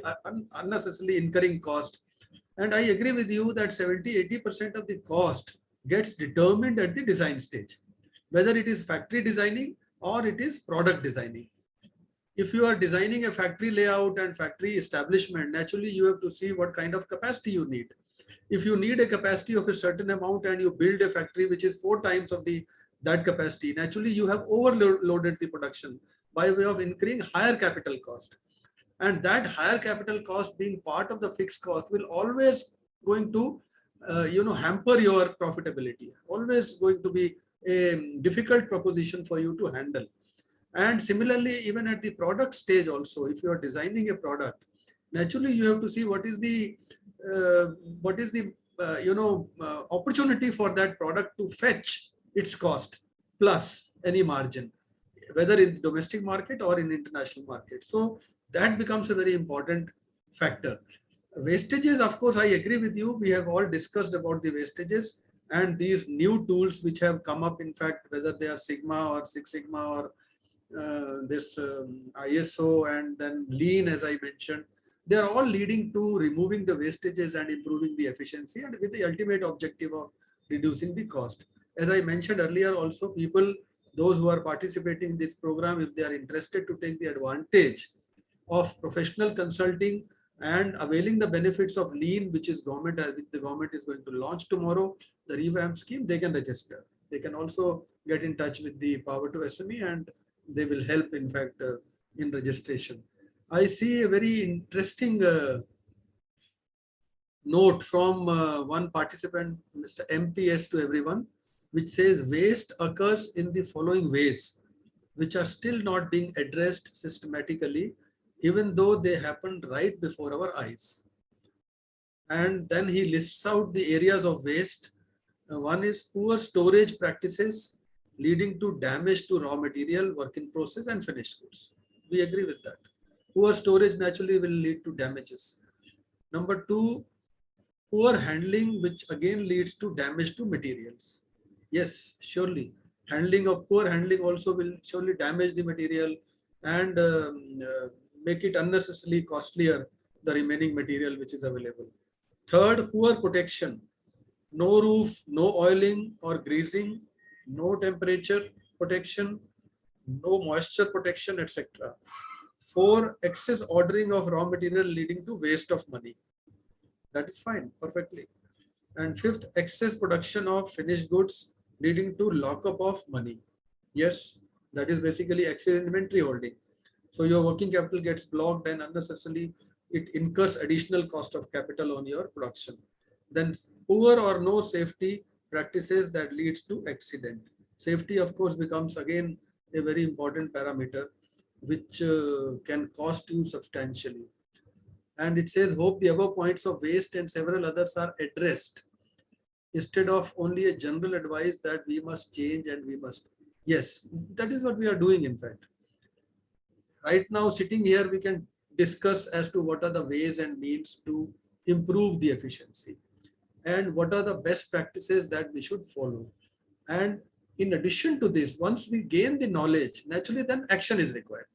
unnecessarily incurring cost. And I agree with you that 70–80% of the cost gets determined at the design stage, whether it is factory designing or it is product designing. If you are designing a factory layout and factory establishment, naturally you have to see what kind of capacity you need. If you need a capacity of a certain amount and you build a factory which is 4 times of that capacity, naturally you have overloaded the production by way of incurring higher capital cost. And that higher capital cost being part of the fixed cost will always going to hamper your profitability, always going to be a difficult proposition for you to handle. And similarly, even at the product stage also, if you are designing a product, naturally you have to see what is the opportunity for that product to fetch its cost plus any margin, whether in domestic market or in international market. So that becomes a very important factor. Wastages, of course, I agree with you. We have all discussed about the wastages and these new tools which have come up, in fact, whether they are Sigma or Six Sigma or this ISO and then lean, as I mentioned. they are all leading to removing the wastages and improving the efficiency, and with the ultimate objective of reducing the cost. As I mentioned earlier, also people, those who are participating in this program, if they are interested to take the advantage of professional consulting and availing the benefits of lean, which is the government is going to launch tomorrow, the revamp scheme, they can register. They can also get in touch with the Power to SME, and they will help, in fact, in registration. I see a very interesting note from one participant, Mr. MPS to everyone, which says waste occurs in the following ways, which are still not being addressed systematically, even though they happened right before our eyes. And then he lists out the areas of waste. One is poor storage practices leading to damage to raw material, work in process, and finished goods. We agree with that. Poor storage naturally will lead to damages. Number two, poor handling, which again leads to damage to materials. Yes, surely. Poor handling also will surely damage the material and make it unnecessarily costlier, the remaining material which is available. Third, poor protection. No roof, no oiling or greasing, no temperature protection, no moisture protection, etc. Four, excess ordering of raw material leading to waste of money. That is fine, perfectly. And fifth, excess production of finished goods leading to lockup of money. Yes, that is basically excess inventory holding. So your working capital gets blocked and unnecessarily it incurs additional cost of capital on your production. Then poor or no safety practices that leads to accident. Safety, of course, becomes again a very important parameter which can cost you substantially. And it says, hope the above points of waste and several others are addressed instead of only a general advice that we must change and we must. Yes, that is what we are doing, in fact. Right now, sitting here, we can discuss as to what are the ways and means to improve the efficiency and what are the best practices that we should follow. And in addition to this, once we gain the knowledge, naturally then action is required.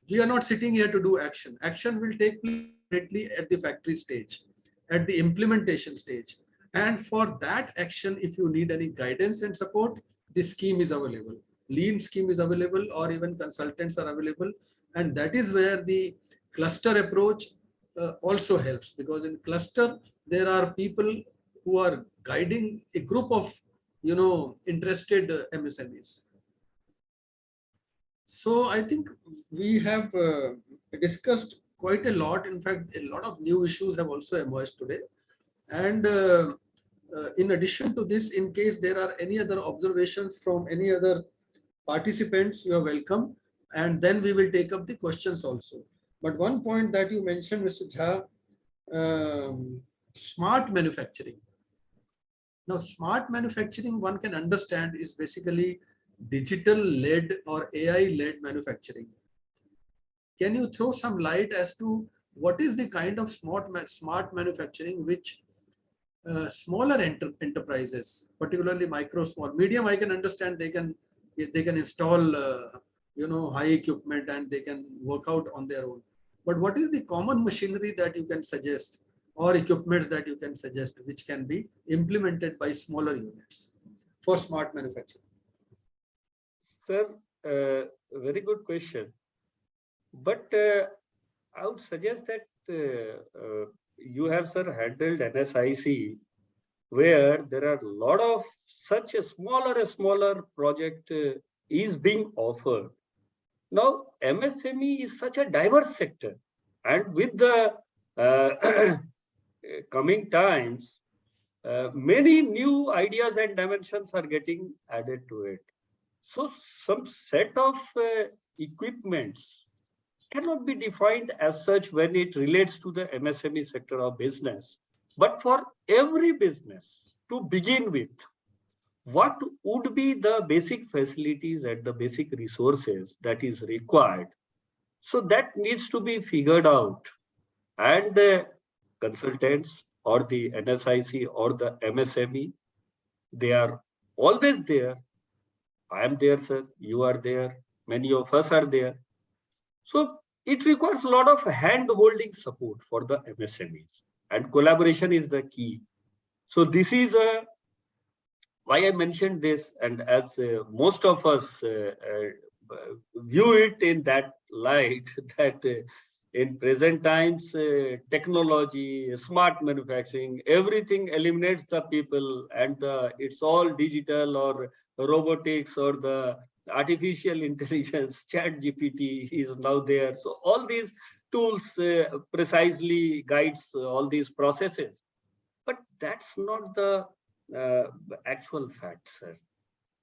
We are not sitting here to do action. Action will take place at the factory stage, at the implementation stage. And for that action, if you need any guidance and support, this scheme is available. Lean scheme is available, or even consultants are available. And that is where the cluster approach also helps, because in cluster, there are people who are guiding a group of, interested MSMEs. So I think we have discussed quite a lot. In fact, a lot of new issues have also emerged today. And in addition to this, in case there are any other observations from any other participants, you are welcome. And then we will take up the questions also. But one point that you mentioned, Mr. Jha, smart manufacturing. Now, smart manufacturing, one can understand, is basically digital-led or AI-led manufacturing. Can you throw some light as to what is the kind of smart manufacturing which smaller enterprises, particularly micro, small, medium, I can understand they can install high equipment and they can work out on their own. But what is the common machinery that you can suggest, or equipments that you can suggest, which can be implemented by smaller units for smart manufacturing? Sir, very good question. But I would suggest that you have, sir, handled NSIC, where there are a lot of such a smaller project is being offered. Now, MSME is such a diverse sector, and with the coming times, many new ideas and dimensions are getting added to it. So some set of equipments cannot be defined as such when it relates to the MSME sector of business. But for every business, to begin with, what would be the basic facilities and the basic resources that is required? So that needs to be figured out. And the consultants or the NSIC or the MSME, they are always there. I am there, sir. You are there. Many of us are there. So it requires a lot of hand-holding support for the MSMEs, and collaboration is the key. So this is why I mentioned this, and as most of us view it in that light, that in present times, technology, smart manufacturing, everything eliminates the people, and it's all digital or robotics or the artificial intelligence. Chat GPT is now there. So all these tools precisely guides all these processes. But that's not the actual fact, sir.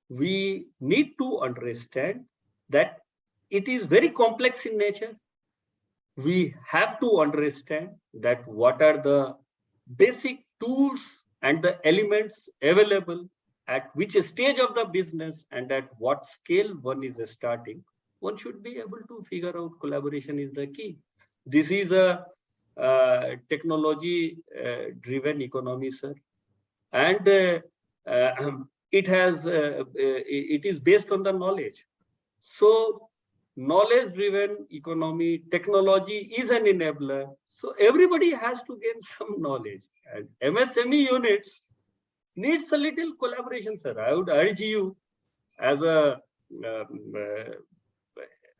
We need to understand that it is very complex in nature. We have to understand that what are the basic tools and the elements available at which stage of the business and at what scale one is starting. One should be able to figure out collaboration is the key. This is a technology driven economy, sir, and it is based on the knowledge. So knowledge driven economy, technology is an enabler. So everybody has to gain some knowledge, and MSME units needs a little collaboration, sir. I would urge you, as a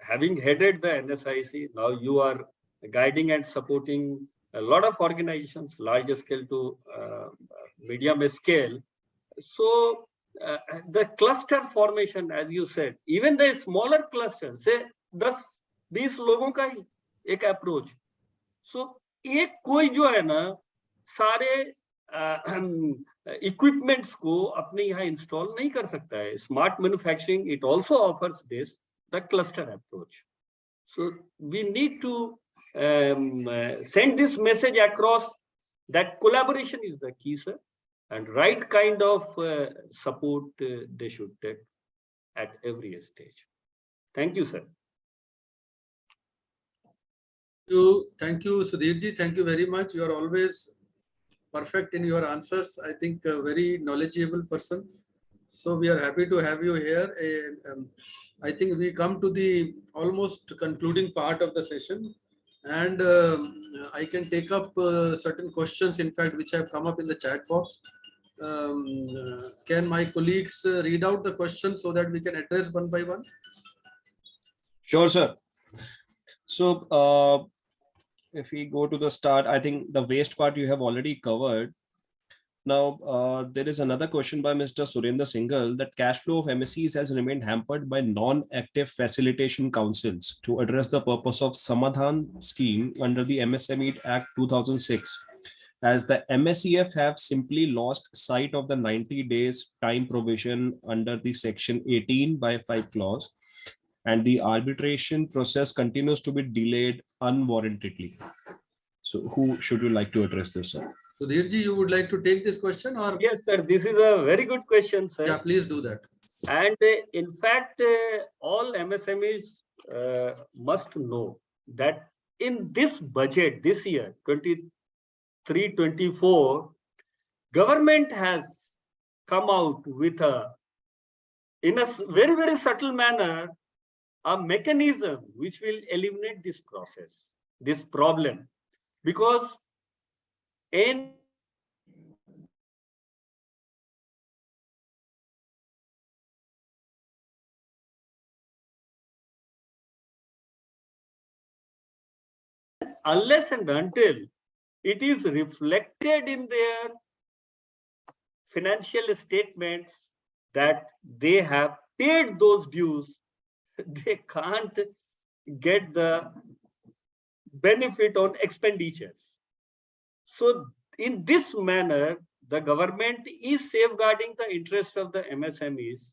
having headed the NSIC, now you are guiding and supporting a lot of organizations, large scale to medium scale. So the cluster formation, as you said, even the smaller cluster, say 10-20 लोगों का ही एक approach. So एक कोई जो है ना सारे equipments को अपने यहाँ install नहीं कर सकता है. Smart manufacturing, it also offers this, the cluster approach. So we need to send this message across that collaboration is the key, sir, and right kind of support they should take at every stage. Thank you, sir. Thank you, Sudhirji. Thank you very much. You are always perfect in your answers. I think a very knowledgeable person. So we are happy to have you here. And, I think we come to the almost concluding part of the session, and I can take up certain questions, in fact, which have come up in the chat box. Can my colleagues read out the questions so that we can address one by one? Sure, sir. So if we go to the start, I think the waste part you have already covered. Now, there is another question by Mr. Surendra Singhal that cash flow of MSCs has remained hampered by non-active facilitation councils to address the purpose of Samadhan scheme under the MSME Act 2006, as the MSEF have simply lost sight of the 90 days time provision under the section 18/5 clause, and the arbitration process continues to be delayed unwarrantedly. So who should you like to address this, sir? Sudhirji, you would like to take this question, or? Yes, sir. This is a very good question, sir. Yeah, please do that. And in fact, all MSMEs must know that in this budget this year, 23-24, government has come out with in a very, very subtle manner, a mechanism which will eliminate this process, this problem, because in unless and until it is reflected in their financial statements that they have paid those dues, they can't get the benefit on expenditures. So in this manner, the government is safeguarding the interest of the MSMEs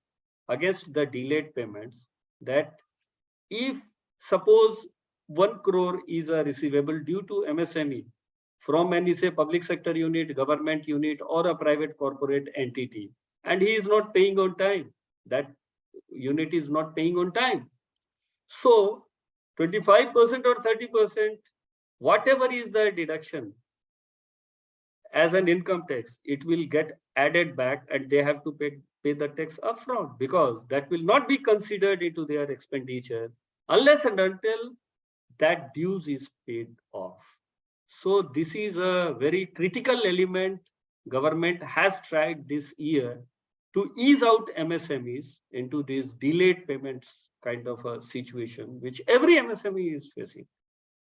against the delayed payments, that if suppose 1 crore is a receivable due to MSME from any, say, public sector unit, government unit, or a private corporate entity, and he is not paying on time, that unit is not paying on time. So 25% or 30%, whatever is the deduction as an income tax, it will get added back, and they have to pay the tax upfront, because that will not be considered into their expenditure unless and until that dues is paid off. So this is a very critical element. Government has tried this year to ease out MSMEs into this delayed payments kind of a situation, which every MSME is facing.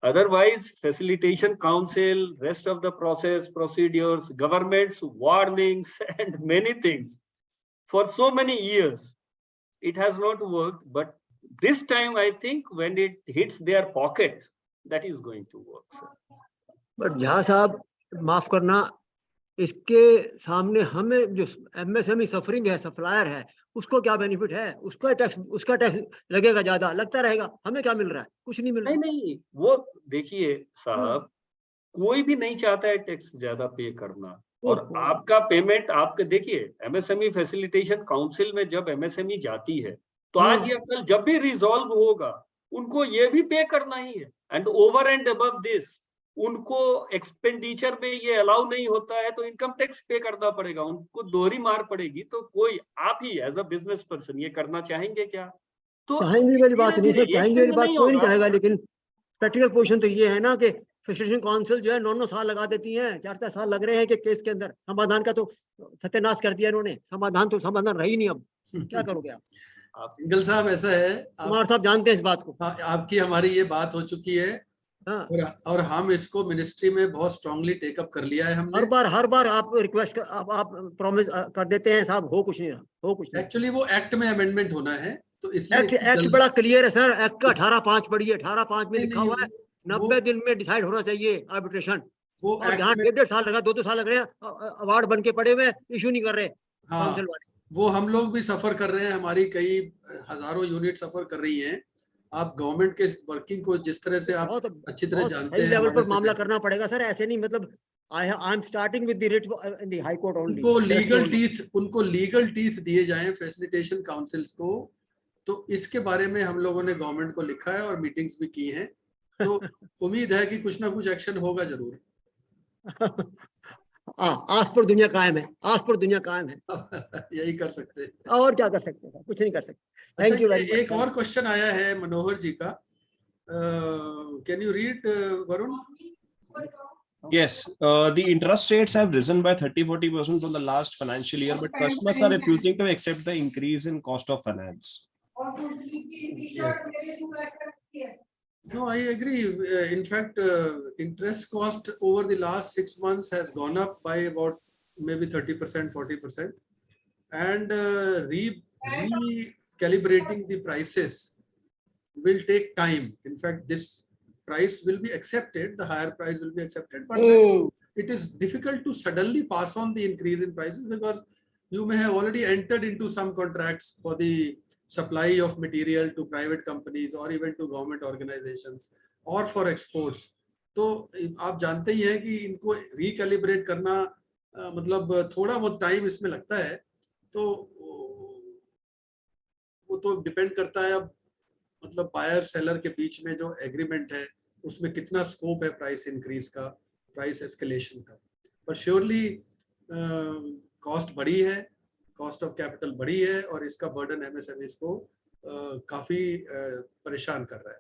Otherwise, facilitation council, rest of the process, procedures, government's warnings, and many things. For so many years, it has not worked. But this time, I think when it hits their pocket, that is going to work. Sir. But Jha साहब माफ करना, इसके सामने हमें जो MSME suffering है, supplier है, उसको क्या बेनिफिट है? उसका टैक्स लगेगा, ज्यादा लगता रहेगा, हमें क्या मिल रहा है? कुछ नहीं मिल रहा। नहीं, वो देखिए साहब, कोई भी नहीं चाहता है टैक्स ज्यादा पे करना। और आपका पेमेंट, आपके देखिए एमएसएमई फैसिलिटेशन काउंसिल में जब एमएसएमई जाती है तो आज या कल जब भी रिजॉल्व होगा उनको ये भी पे करना ही है। And over and above this उनको एक्सपेंडिचर में ये अलाउ नहीं होता है तो इनकम टैक्स पे करना पड़ेगा, उनको दोहरी मार पड़ेगी। तो कोई आप ही एज अ बिजनेस पर्सन ये करना चाहेंगे क्या? तो चाहेंगे वाली बात नहीं सर, चाहेंगे वाली बात कोई नहीं चाहेगा, लेकिन प्रैक्टिकल पोजीशन तो ये है ना कि फैसिलिटेशन काउंसिल जो है 9 साल लगा देती है, 4 साल लग रहे हैं कि केस के अंदर समाधान का तो सत्यानाश कर दिया इन्होंने। समाधान रही नहीं, अब क्या करोगे आप? सिंगल साहब ऐसा है, कुमार साहब जानते हैं इस बात को। आपकी हमारी ये बात हो चुकी है। हाँ। और हम इसको मिनिस्ट्री में बहुत स्ट्रांगली टेकअप कर लिया है हमने। हर बार आप रिक्वेस्ट आप प्रॉमिस कर देते हैं साहब, हो कुछ नहीं रहा, हो कुछ नहीं। एक्चुअली वो एक्ट में अमेंडमेंट होना है, तो इसलिए एक्ट बड़ा क्लियर है सर। एक्ट का 18(5) पढ़िए, 18(5) में लिखा हुआ है 90 दिन में डिसाइड होना चाहिए आर्बिट्रेशन। वो यहाँ 1.5 साल लगा, 2 साल लग रहे हैं, अवार्ड बन के पड़े हुए, इशू नहीं कर रहे काउंसिल वाले। वो हम लोग भी सफर कर रहे हैं, हमारी कई हजारों यूनिट सफर कर रही हैं। आप गवर्नमेंट के वर्किंग को जिस तरह से आप अच्छी तरह जानते हैं, लेवल पर मामला करना पड़ेगा सर, ऐसे नहीं। मतलब I am starting with the writ in the high court only. उनको लीगल टीथ दिए जाएं फैसिलिटेशन काउंसिल्स को। तो इसके बारे में हम लोगों ने गवर्नमेंट को लिखा है और मीटिंग्स भी की हैं। तो उम्मीद है कि कुछ ना कुछ एक्शन होगा जरूर। आस पर दुनिया कायम है, आस पर दुनिया कायम है। यही कर सकते हैं, और क्या कर सकते हैं? कुछ नहीं कर सकते। Thank you very much. एक और क्वेश्चन आया है मनोहर जी का, can you read Varun? Yes, the interest rates have risen by 30-40% from the last financial year, but customers are refusing to accept the increase in cost of finance. Yes. No, I agree. In fact, interest cost over the last 6 months has gone up by about maybe 30%, 40%, and recalibrating the prices will take time. In fact, this price will be accepted, the higher price will be accepted, but it is difficult to suddenly pass on the increase in prices because you may have already entered into some contracts for the supply of material to private companies or even to government organizations or for exports. तो आप जानते ही हैं कि इनको recalibrate करना मतलब थोड़ा बहुत टाइम इसमें लगता है। तो वो तो डिपेंड करता है अब मतलब बायर सेलर के बीच में जो एग्रीमेंट है उसमें कितना स्कोप है प्राइस इंक्रीज का, प्राइस एस्केलेशन का। पर श्योरली कॉस्ट बढ़ी है, कॉस्ट ऑफ कैपिटल बढ़ी है और इसका बर्डन एमएसएमईज को काफी परेशान कर रहा है।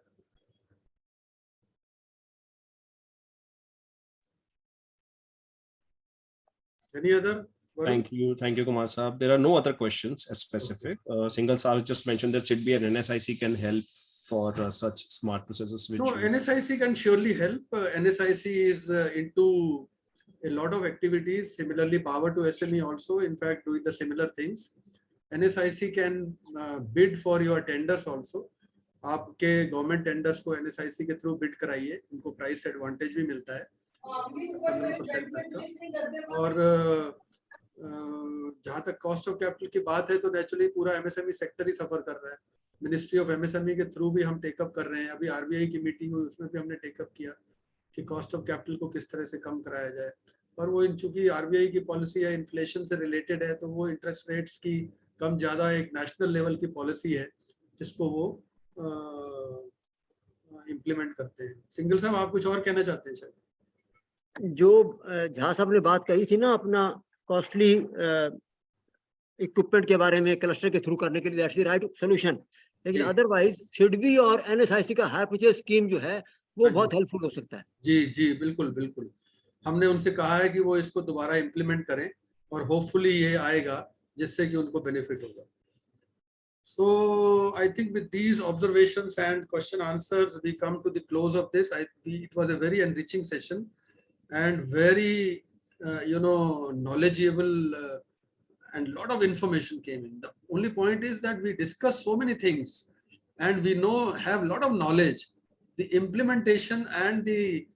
Any other? Thank you, Kumar Saab. There are no other questions as specific. Single Saab just mentioned that SIDBI and NSIC can help for such smart processes. Which NSIC can surely help. NSIC is into a lot of activities. Similarly, Power to SME also, in fact, doing the similar things. NSIC can bid for your tenders also. आपके government tenders को NSIC के through bid कराइए, उनको price advantage भी मिलता है 15% तक का। और जहाँ तक कॉस्ट ऑफ कैपिटल की बात है तो नेचुरली पूरा एमएसएमई सेक्टर ही सफर कर रहा है। मिनिस्ट्री ऑफ एमएसएमई के थ्रू भी हम टेकअप कर रहे हैं। अभी आरबीआई की मीटिंग हुई उसमें भी हमने टेकअप किया कि कॉस्ट ऑफ कैपिटल को किस तरह से कम कराया जाए। और वो चूंकि आरबीआई की पॉलिसी है इन्फ्लेशन से रिलेटेड है तो वो इंटरेस्ट रेट्स की कम ज्यादा एक नेशनल लेवल की पॉलिसी है जिसको वो इम्प्लीमेंट करते हैं। सिंगल साहब आप कुछ और कहना चाहते हैं? शायद जो झा साहब ने बात कही थी ना अपना कॉस्टली इक्विपमेंट के बारे में क्लस्टर के थ्रू करने के लिए, दैट्स द राइट सोल्यूशन। लेकिन जी। अदरवाइज सिडबी और NSIC का हायर परचेज स्कीम जो है वो हाँ जी। बहुत हेल्पफुल हो सकता है। जी जी बिल्कुल बिल्कुल, हमने उनसे कहा है कि वो इसको दोबारा इम्प्लीमेंट करें और होपफुली ये आएगा जिससे कि उनको बेनिफिट होगा. So I think with these observations and question answers, we come to the close of this. It was a very enriching session and very, knowledgeable, and lot of information came in. The only point is that we discussed so many things and we have a lot of knowledge. The implementation and the,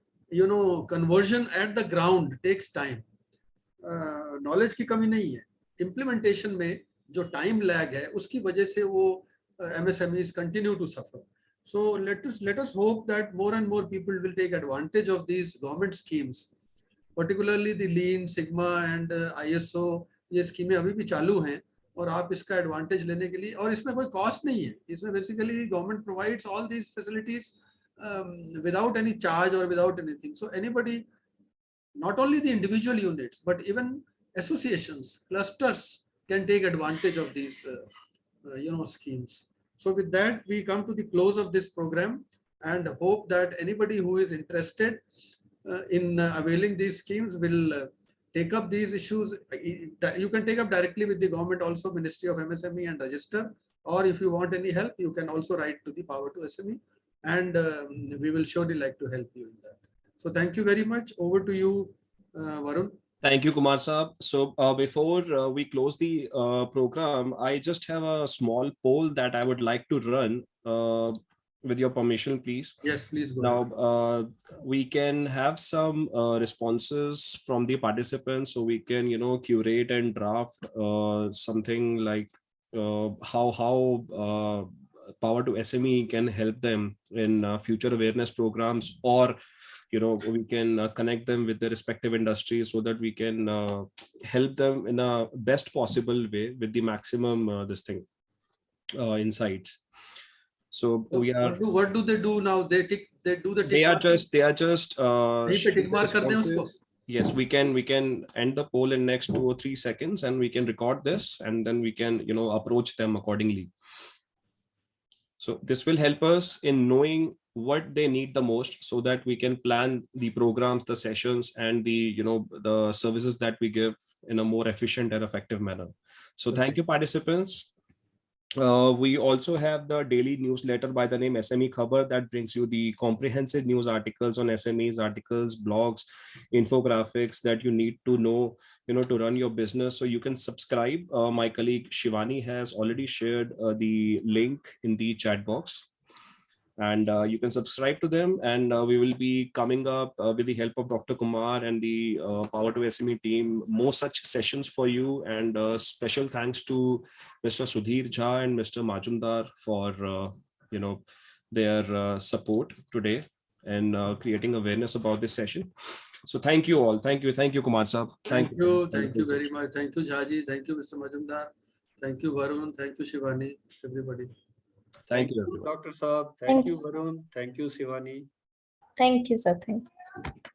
conversion at the ground takes time. Knowledge की कमी नहीं है, implementation में जो time lag है उसकी वजह से वो MSMEs continue to suffer. So let us hope that more and more people will take advantage of these government schemes, particularly the Lean, Sigma and ISO. ये स्कीमें अभी भी चालू हैं और आप इसका एडवांटेज लेने के लिए, और इसमें कोई कॉस्ट नहीं है, इसमें basically government provides all these facilities without any charge or without anything. So anybody, not only the individual units but even associations, clusters can take advantage of these schemes. So with that we come to the close of this program and hope that anybody who is interested in availing these schemes will take up these issues. You can take up directly with the government also, Ministry of MSME, and register, or if you want any help you can also write to the Power to SME, and we will surely like to help you in that. So thank you very much. Over to you, Varun. Thank you, Kumar Saab. So before we close the program, I just have a small poll that I would like to run with your permission, please. Yes, please go Now, ahead. we can have some responses from the participants, so we can, curate and draft something like how Power to SME can help them in future awareness programs, or we can connect them with the respective industries so that we can help them in a best possible way with the maximum insights. So we are. What do they do now? They do the tick They are marking? just tick mark कर दें उसको? Yes, we can end the poll in next 2 or 3 seconds, and we can record this, and then we can approach them accordingly. So this will help us in knowing what they need the most, so that we can plan the programs, the sessions, and the the services that we give in a more efficient and effective manner. So thank you, participants. We also have the daily newsletter by the name SME Khabar, that brings you the comprehensive news articles on SMEs, articles, blogs, infographics that you need to know, to run your business. So you can subscribe. My colleague Shivani has already shared the link in the chat box, and you can subscribe to them, and we will be coming up with the help of Dr. Kumar and the Power to SME team, more such sessions for you. And special thanks to Mr. Sudhir Jha and Mr. Majumdar for their support today and creating awareness about this session. So thank you all. Thank you, Kumar Saab. Thank you very much. Thank you, Jhaji. Thank you, Mr. Majumdar. Thank you, Varun. Thank you, Shivani. Everybody. Thank you, Dr. Saab. Thank you, Varun. Thank you, Shivani. Thank you, sir. Thank you.